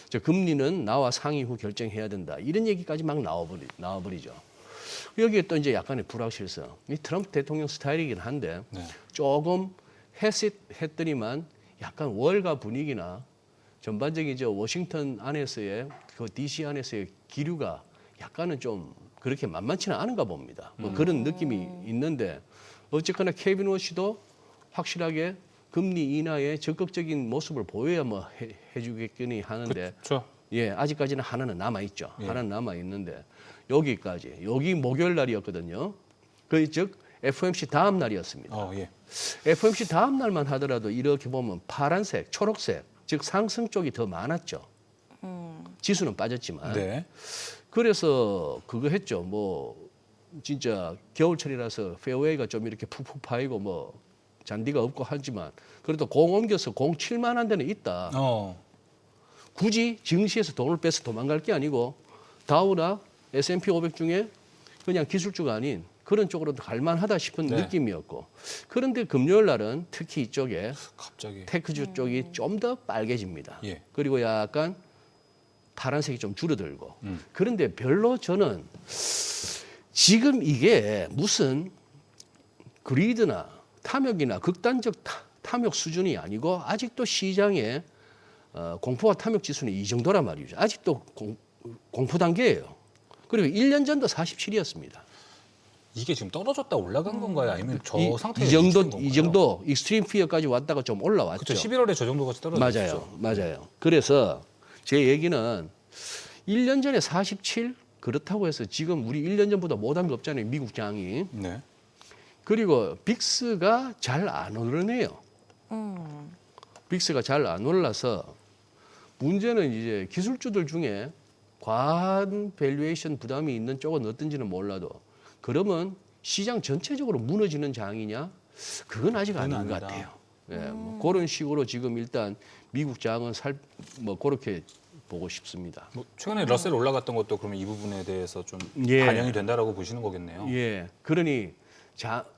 저 금리는 나와 상의 후 결정해야 된다 이런 얘기까지 막 나와버리죠. 여기에 또 이제 약간의 불확실성. 이 트럼프 대통령 스타일이긴 한데 네. 조금 했더니만 약간 월가 분위기나 전반적인 저 워싱턴 안에서의 그 DC 안에서의 기류가 약간은 좀 그렇게 만만치는 않은가 봅니다. 뭐 그런 느낌이 있는데 어쨌거나 케빈 워시도 확실하게 금리 인하에 적극적인 모습을 보여야 뭐 해주겠거니 하는데 그렇죠. 예 아직까지는 하나는 남아 있죠. 예. 하나는 남아 있는데 여기 목요일 날이었거든요. 그 즉 FOMC 다음 날이었습니다. 예. FOMC 다음 날만 하더라도 이렇게 보면 파란색, 초록색 즉 상승 쪽이 더 많았죠. 지수는 빠졌지만. 네. 그래서 그거 했죠. 뭐 진짜 겨울철이라서 페어웨이가 좀 이렇게 푹푹 파이고 뭐 잔디가 없고 하지만 그래도 공 옮겨서 공 7만 한 데는 있다. 굳이 증시에서 돈을 빼서 도망갈 게 아니고 다우나 S&P 500 중에 그냥 기술주가 아닌 그런 쪽으로 갈만하다 싶은 네. 느낌이었고 그런데 금요일 날은 특히 이쪽에 갑자기. 테크주 쪽이 좀 더 빨개집니다. 예. 그리고 약간 파란색이 좀 줄어들고 그런데 별로 저는 지금 이게 무슨 그리드나 탐욕이나 극단적 탐욕 수준이 아니고 아직도 시장에 공포와 탐욕 지수는 이 정도란 말이죠. 아직도 공포 단계예요. 그리고 1년 전도 47이었습니다. 이게 지금 떨어졌다 올라간 건가요? 아니면 저 상태에 이 정도 익스트림 피어까지 왔다가 좀 올라왔죠. 그렇죠. 11월에 저 정도까지 떨어졌죠. 맞아요. 그래서 제 얘기는 1년 전에 47 그렇다고 해서 지금 우리 1년 전보다 못한 거 없잖아요. 미국 장이. 네. 그리고 빅스가 잘 안 오르네요. 빅스가 잘 안 올라서 문제는 이제 기술주들 중에 과한 밸류에이션 부담이 있는 쪽은 어떤지는 몰라도 그러면 시장 전체적으로 무너지는 장이냐? 그건 아직 아닌 것 같아요. 예, 뭐 그런 식으로 지금 일단 미국 장은 뭐 그렇게 보고 싶습니다. 뭐 최근에 러셀 올라갔던 것도 그러면 이 부분에 대해서 좀 예. 반영이 된다라고 보시는 거겠네요. 예, 그러니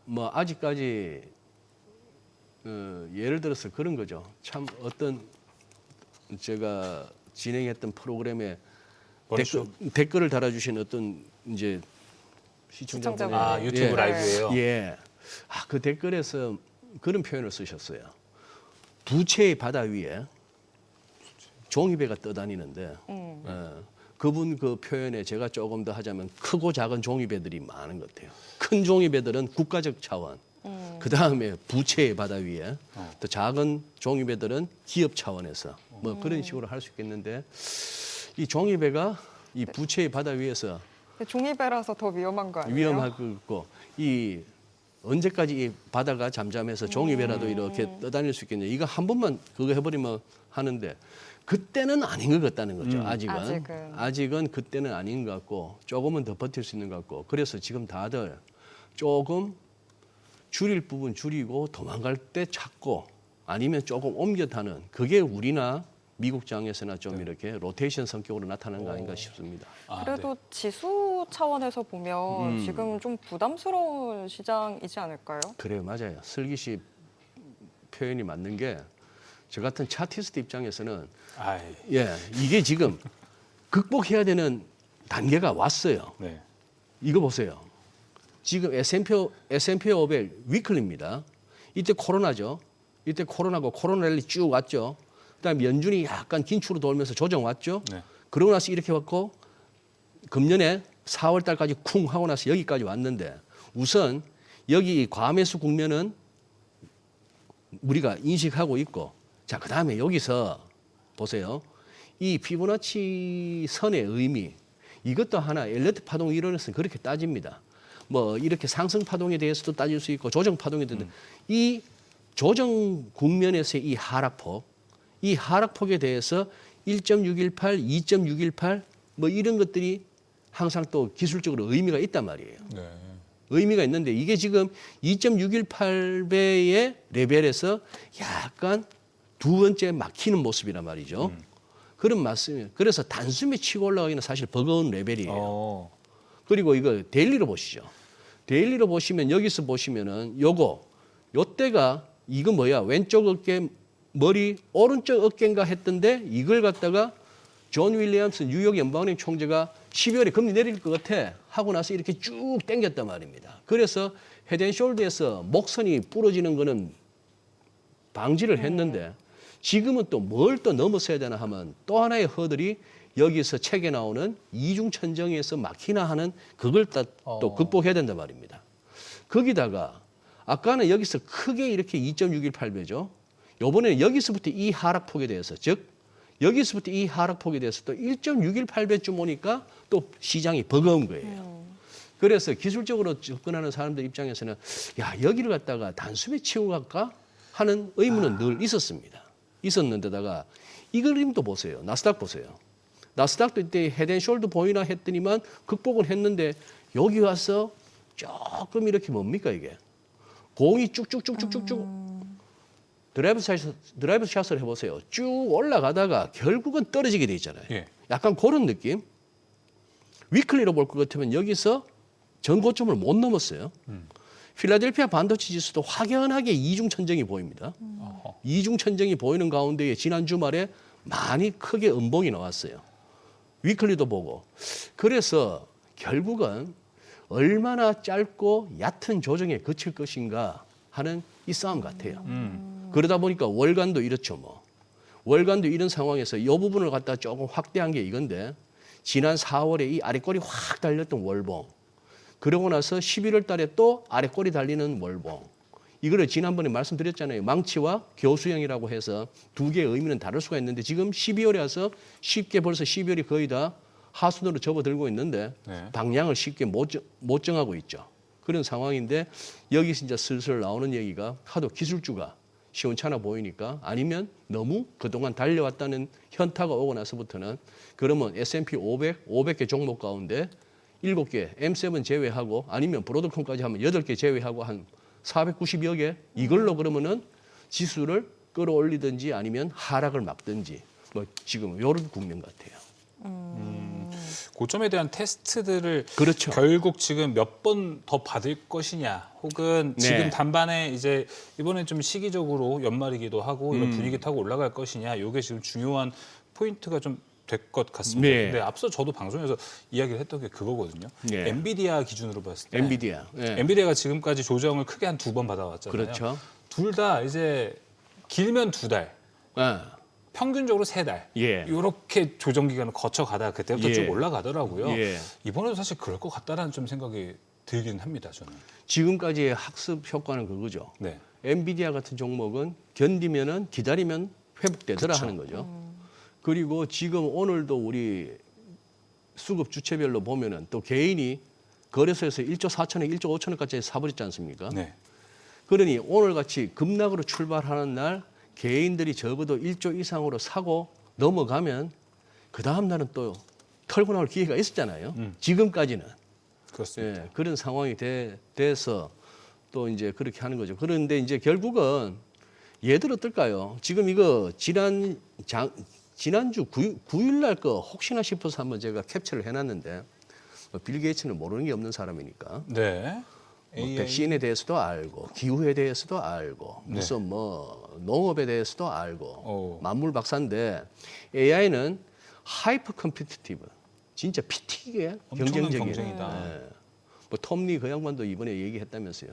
뭐 아직까지 예를 들어서 그런 거죠. 참 어떤 제가 진행했던 프로그램에 댓글을 달아주신 어떤 이제 시청자분이 유튜브 라이브예요. 예, 그 댓글에서 그런 표현을 쓰셨어요. 부채의 바다 위에 종이배가 떠다니는데 그분 그 표현에 제가 조금 더 하자면 크고 작은 종이배들이 많은 것 같아요. 큰 종이배들은 국가적 차원, 그 다음에 부채의 바다 위에 더 작은 종이배들은 기업 차원에서 뭐 그런 식으로 할 수 있겠는데 이 종이배가 이 부채의 바다 위에서 종이배라서 더 위험한 거 아니에요? 위험하고 이 언제까지 이 바다가 잠잠해서 종이배라도 이렇게 떠다닐 수 있겠냐. 이거 한 번만 그거 해버리면 하는데 그때는 아닌 것 같다는 거죠. 아직은 그때는 아닌 것 같고 조금은 더 버틸 수 있는 것 같고 그래서 지금 다들 조금 줄일 부분 줄이고 도망갈 때 찾고 아니면 조금 옮겨 타는 그게 우리나 미국장에서나 좀 이렇게 로테이션 성격으로 나타나는 거 아닌가 싶습니다. 그래도 지수 차원에서 보면 지금 좀 부담스러운 시장이지 않을까요? 그래요, 맞아요. 슬기 씨 표현이 맞는 게 저 같은 차티스트 입장에서는 예, 이게 지금 극복해야 되는 단계가 왔어요. 네. 이거 보세요. 지금 S&P 500 위클리입니다. 이때 코로나죠. 이때 코로나고 코로나 랠리 쭉 왔죠. 그다음에 연준이 약간 긴축으로 돌면서 조정 왔죠. 네. 그러고 나서 이렇게 왔고 금년에 4월 달까지 쿵 하고 나서 여기까지 왔는데 우선 여기 이 과매수 국면은 우리가 인식하고 있고 자, 그다음에 여기서 보세요. 이 피보나치 선의 의미 이것도 하나 엘리트 파동 이론에서는 그렇게 따집니다. 뭐 이렇게 상승 파동에 대해서도 따질 수 있고 조정 파동에 대해서 이 조정 국면에서의 이 하락폭에 대해서 1.618, 2.618 뭐 이런 것들이 항상 또 기술적으로 의미가 있단 말이에요. 네. 의미가 있는데 이게 지금 2.618배의 레벨에서 약간 두 번째 막히는 모습이란 말이죠. 그런 말씀이에요. 그래서 단숨에 치고 올라가기는 사실 버거운 레벨이에요. 그리고 이거 데일리로 보시죠. 데일리로 보시면 여기서 보시면은 요때가 이거 뭐야? 왼쪽 어깨 머리 오른쪽 어깨인가 했던데 이걸 갖다가 존 윌리엄스 뉴욕 연방은행 총재가 12월에 금리 내릴 것 같아 하고 나서 이렇게 쭉 당겼단 말입니다. 그래서 헤드앤숄더에서 목선이 부러지는 거는 방지를 했는데 지금은 또 뭘 또 넘어서야 되나 하면 또 하나의 허들이 여기서 책에 나오는 이중천정에서 막히나 하는 그걸 또 극복해야 된단 말입니다. 거기다가 아까는 여기서 크게 이렇게 2.618배죠. 요번에는 여기서부터 이 하락폭에 대해서 즉 여기서부터 이 하락폭에 대해서 또 1.618배쯤 오니까 또 시장이 버거운 거예요. 그래서 기술적으로 접근하는 사람들 입장에서는 야 여기를 갖다가 단숨에 치고 갈까 하는 의문은 늘 있었는데다가 이 그림도 보세요. 나스닥 보세요. 나스닥도 이때 헤드앤숄더 보이나 했더니만 극복은 했는데 여기 와서 조금 이렇게 뭡니까 이게 공이 쭉쭉쭉쭉쭉쭉 드라이브 샷을 해보세요. 쭉 올라가다가 결국은 떨어지게 돼 있잖아요. 예. 약간 그런 느낌. 위클리로 볼 것 같으면 여기서 전고점을 못 넘었어요. 필라델피아 반도체 지수도 확연하게 이중천정이 보입니다. 이중천정이 보이는 가운데에 지난 주말에 많이 크게 음봉이 나왔어요. 위클리도 보고. 그래서 결국은 얼마나 짧고 얕은 조정에 그칠 것인가 하는 이 싸움 같아요. 그러다 보니까 월간도 이렇죠 뭐. 월간도 이런 상황에서 이 부분을 갖다 조금 확대한 게 이건데 지난 4월에 이 아래꼬리 확 달렸던 월봉. 그러고 나서 11월 달에 또 아래꼬리 달리는 월봉. 이거를 지난번에 말씀드렸잖아요. 망치와 교수형이라고 해서 두 개의 의미는 다를 수가 있는데 지금 12월에 와서 쉽게 벌써 12월이 거의 다 하순으로 접어들고 있는데 방향을 쉽게 못 정하고 있죠. 그런 상황인데 여기서 이제 슬슬 나오는 얘기가 하도 기술주가 시원찮아 보이니까 아니면 너무 그동안 달려왔다는 현타가 오고 나서부터는 그러면 S&P 500개 종목 가운데 7개, M7 제외하고 아니면 브로드컴까지 하면 8개 제외하고 한 490여 개 이걸로 그러면은 지수를 끌어올리든지 아니면 하락을 막든지 뭐 지금 이런 국면 같아요. 고점에 대한 테스트들을 그렇죠. 결국 지금 몇 번 더 받을 것이냐 혹은 네. 지금 단반에 이제 이번에 좀 시기적으로 연말이기도 하고 이런 분위기 타고 올라갈 것이냐 이게 지금 중요한 포인트가 좀 될 것 같습니다. 네. 근데 앞서 저도 방송에서 이야기를 했던 게 그거거든요. 네. 엔비디아 기준으로 봤을 때 엔비디아. 네. 엔비디아가 지금까지 조정을 크게 한 2번 받아왔잖아요. 그렇죠. 둘 다 이제 길면 2달, 네. 평균적으로 3달. 예. 이렇게 조정 기간을 거쳐가다 그때부터 예. 쭉 올라가더라고요. 예. 이번에도 사실 그럴 것 같다라는 좀 생각이 들긴 합니다. 저는. 지금까지의 학습 효과는 그거죠. 네. 엔비디아 같은 종목은 견디면은 기다리면 회복되더라 하는 거죠. 그리고 지금 오늘도 우리 수급 주체별로 보면은 또 개인이 거래소에서 1조 4천억, 1조 5천억까지 사버렸지 않습니까? 네. 그러니 오늘같이 급락으로 출발하는 날 개인들이 적어도 1조 이상으로 사고 넘어가면 그 다음 날은 또 털고 나올 기회가 있었잖아요. 지금까지는. 그렇습니다. 예, 그런 상황이 돼서 또 이제 그렇게 하는 거죠. 그런데 이제 결국은 얘들 어떨까요? 지금 이거 지난주 9일 날 거 혹시나 싶어서 한번 제가 캡처를 해놨는데 빌 게이츠는 모르는 게 없는 사람이니까 네. 뭐 백신에 대해서도 알고 기후에 대해서도 알고 무슨 뭐 농업에 대해서도 알고 만물 박사인데 AI는 하이퍼 컴피티티브 진짜 피 튀게 엄청난 경쟁적인 경쟁이다. 예. 뭐 톰리 그 양반도 이번에 얘기했다면서요.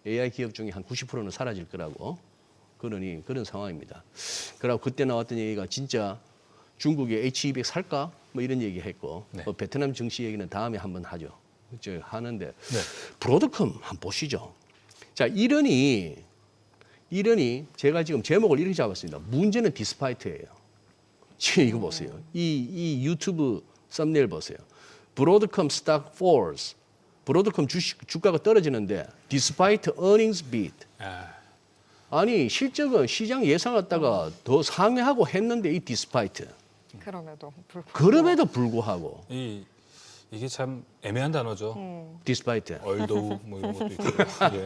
AI 기업 중에 한 90%는 사라질 거라고. 그러니 그런 상황입니다. 그리고 그때 나왔던 얘기가 진짜 중국에 H200 살까? 뭐 이런 얘기 했고 네. 뭐 베트남 증시 얘기는 다음에 한번 하죠. 하는데 네. 브로드컴 한번 보시죠. 자, 이러니 제가 지금 제목을 이렇게 잡았습니다. 문제는 디스파이트예요. 지금 이거 보세요. 이 유튜브 썸네일 보세요. 브로드컴 스탁 falls. 브로드컴 주가가 떨어지는데 despite earnings beat. 아니 실적은 시장 예상했다가 더 상회하고 했는데 이 despite. 그럼에도 불구하고 이게 참 애매한 단어죠. despite. 얼도우 뭐 이런 것도 있고. 예.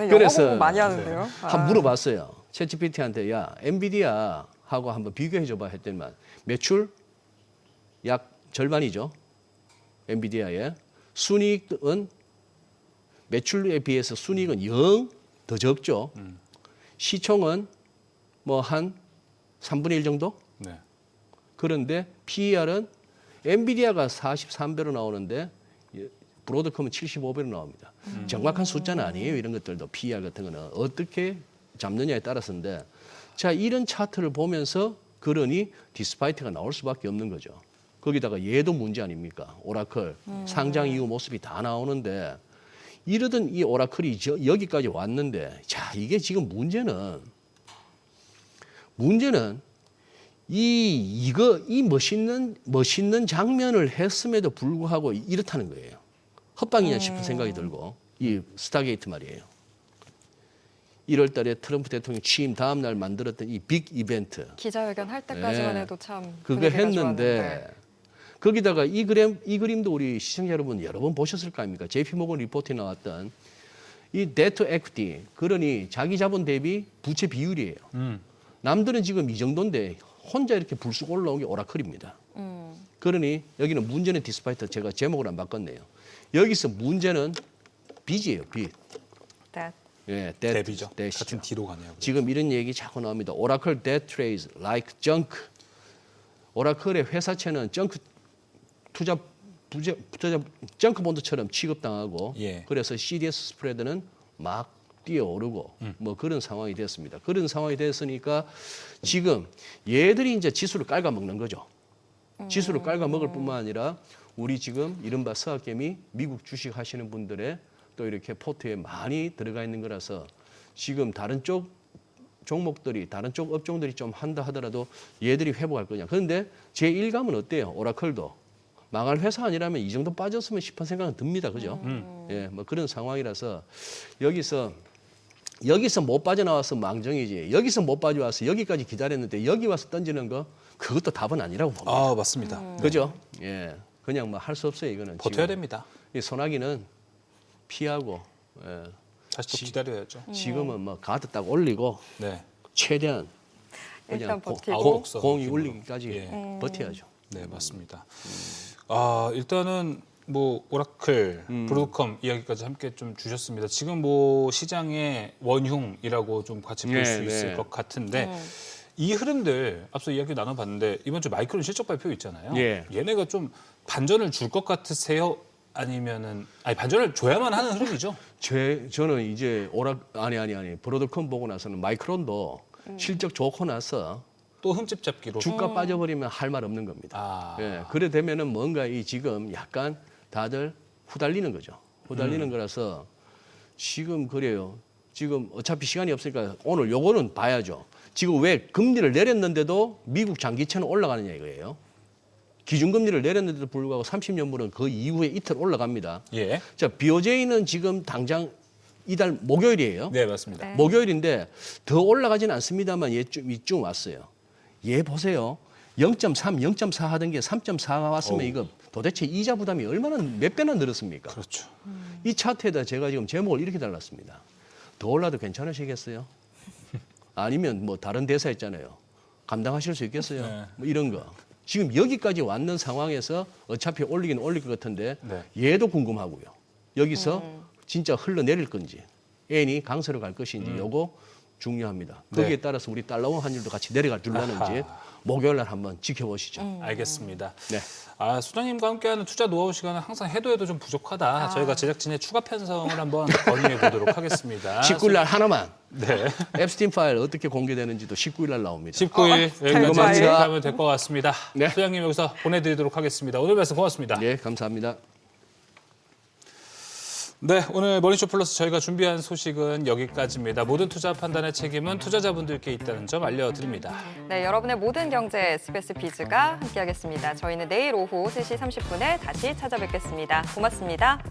그래서 영어 공부 많이 하는데요. 한번 물어봤어요. 챗GPT한테 야 엔비디아하고 한번 비교해줘봐 했더니만 매출 약 절반이죠. 엔비디아의 순이익은 매출에 비해서 순이익은 0 더 적죠. 시총은 뭐 한 3분의 1 정도? 네. 그런데 PER은 엔비디아가 43배로 나오는데 브로드컴은 75배로 나옵니다. 정확한 숫자는 아니에요. 이런 것들도 PER 같은 거는 어떻게 잡느냐에 따라서인데 자 이런 차트를 보면서 그러니 디스파이트가 나올 수밖에 없는 거죠. 거기다가 얘도 문제 아닙니까? 오라클 상장 이후 모습이 다 나오는데 이러던 이 오라클이 여기까지 왔는데 자 이게 지금 문제는 이 멋있는 장면을 했음에도 불구하고 이렇다는 거예요. 헛방이냐 싶은 생각이 들고 이 스타게이트 말이에요. 1월 달에 트럼프 대통령 취임 다음 날 만들었던 이 빅 이벤트. 기자회견 할 때까지만 네. 해도 참 그거 분위기가 했는데 좋았는데. 거기다가 이 그림도 우리 시청자 여러분 여러 번 보셨을 거 아닙니까? JP모건 리포트에 나왔던 이 데트 에퀴티 그러니 자기 자본 대비 부채 비율이에요. 남들은 지금 이 정도인데 혼자 이렇게 불쑥 올라온 게 오라클입니다. 그러니 여기는 문제는 디스파이트 제가 제목을 안 바꿨네요. 여기서 문제는 빚이에요. 빚. That. 예, 대비죠. 데시죠. 같은 뒤로 가네요. 지금 이런 얘기 자꾸 나옵니다. 오라클 debt trades like junk. 오라클의 회사채는 투자 정크 본드처럼 취급당하고 예. 그래서 CDS 스프레드는 막 뛰어오르고 뭐 그런 상황이 됐습니다. 그런 상황이 됐으니까 지금 얘들이 이제 지수를 깔아먹는 거죠. 지수를 깔아먹을 뿐만 아니라 우리 지금 이른바 서학개미 미국 주식 하시는 분들의 또 이렇게 포트에 많이 들어가 있는 거라서 지금 다른 쪽 종목들이 다른 쪽 업종들이 좀 한다 하더라도 얘들이 회복할 거냐. 그런데 제 일감은 어때요? 오라클도 망할 회사 아니라면 이 정도 빠졌으면 싶은 생각은 듭니다. 그죠? 예, 뭐 그런 상황이라서 여기서 못 빠져나와서 망정이지. 여기서 못 빠져와서 여기까지 기다렸는데 여기 와서 던지는 거 그것도 답은 아니라고 봅니다. 아 맞습니다. 그죠? 예, 그냥 뭐 할 수 없어요. 이거는 버텨야 지금. 됩니다. 이 소나기는 피하고 예, 다시 또 기다려야죠. 지금은 뭐 가드 딱 올리고 네. 최대한 일단 버티고. 아웃복선 공이 느낌으로. 울리기까지 예. 버텨야죠. 네 맞습니다. 일단은 뭐 오라클, 브로드컴 이야기까지 함께 좀 주셨습니다. 지금 뭐 시장의 원흉이라고 좀 같이 볼 수 네, 있을 네. 것 같은데 이 흐름들 앞서 이야기 나눠봤는데 이번 주 마이크론 실적 발표 있잖아요. 예. 얘네가 좀 반전을 줄 것 같으세요? 아니면은 반전을 줘야만 하는 흐름이죠. 저는 이제 아니 브로드컴 보고 나서는 마이크론도 실적 좋고 나서 또 흠집 잡기로. 주가 빠져버리면 할 말 없는 겁니다. 예, 그래 되면은 뭔가 이 지금 약간 다들 후달리는 거죠. 후달리는 거라서 지금 그래요. 지금 어차피 시간이 없으니까 오늘 요거는 봐야죠. 지금 왜 금리를 내렸는데도 미국 장기채는 올라가느냐 이거예요. 기준금리를 내렸는데도 불구하고 30년물은 그 이후에 이틀 올라갑니다. 예. 자, BOJ는 지금 당장 이달 목요일이에요. 네, 맞습니다. 네. 목요일인데 더 올라가지는 않습니다만 이쯤 왔어요. 얘 보세요. 0.3, 0.4 하던 게 3.4가 왔으면 이거 도대체 이자 부담이 얼마나 몇 배나 늘었습니까? 그렇죠. 이 차트에다 제가 지금 제목을 이렇게 달랐습니다. 더 올라도 괜찮으시겠어요? 아니면 뭐 다른 대사 있잖아요. 감당하실 수 있겠어요? 네. 뭐 이런 거. 지금 여기까지 왔는 상황에서 어차피 올리긴 올릴 것 같은데 네. 얘도 궁금하고요. 여기서 진짜 흘러내릴 건지 엔이 강세로 갈 것인지 요거 중요합니다. 네. 거기에 따라서 우리 달러원 환율도 같이 내려갈 줄라는지 목요일 날 한번 지켜보시죠. 알겠습니다. 네. 아, 수장님과 함께하는 투자 노하우 시간은 항상 해도 좀 부족하다. 저희가 제작진의 추가 편성을 한번 건의해 보도록 하겠습니다. 19일 날 하나만 네. 앱스틴 파일 어떻게 공개되는지도 19일 날 나옵니다. 19일 여기까지 감사합니다. 하면 될 것 같습니다. 네. 수장님 여기서 보내드리도록 하겠습니다. 오늘 말씀 고맙습니다. 네, 감사합니다. 네, 오늘 머니쇼 플러스 저희가 준비한 소식은 여기까지입니다. 모든 투자 판단의 책임은 투자자분들께 있다는 점 알려드립니다. 네, 여러분의 모든 경제 SBS 비즈가 함께하겠습니다. 저희는 내일 오후 3시 30분에 다시 찾아뵙겠습니다. 고맙습니다.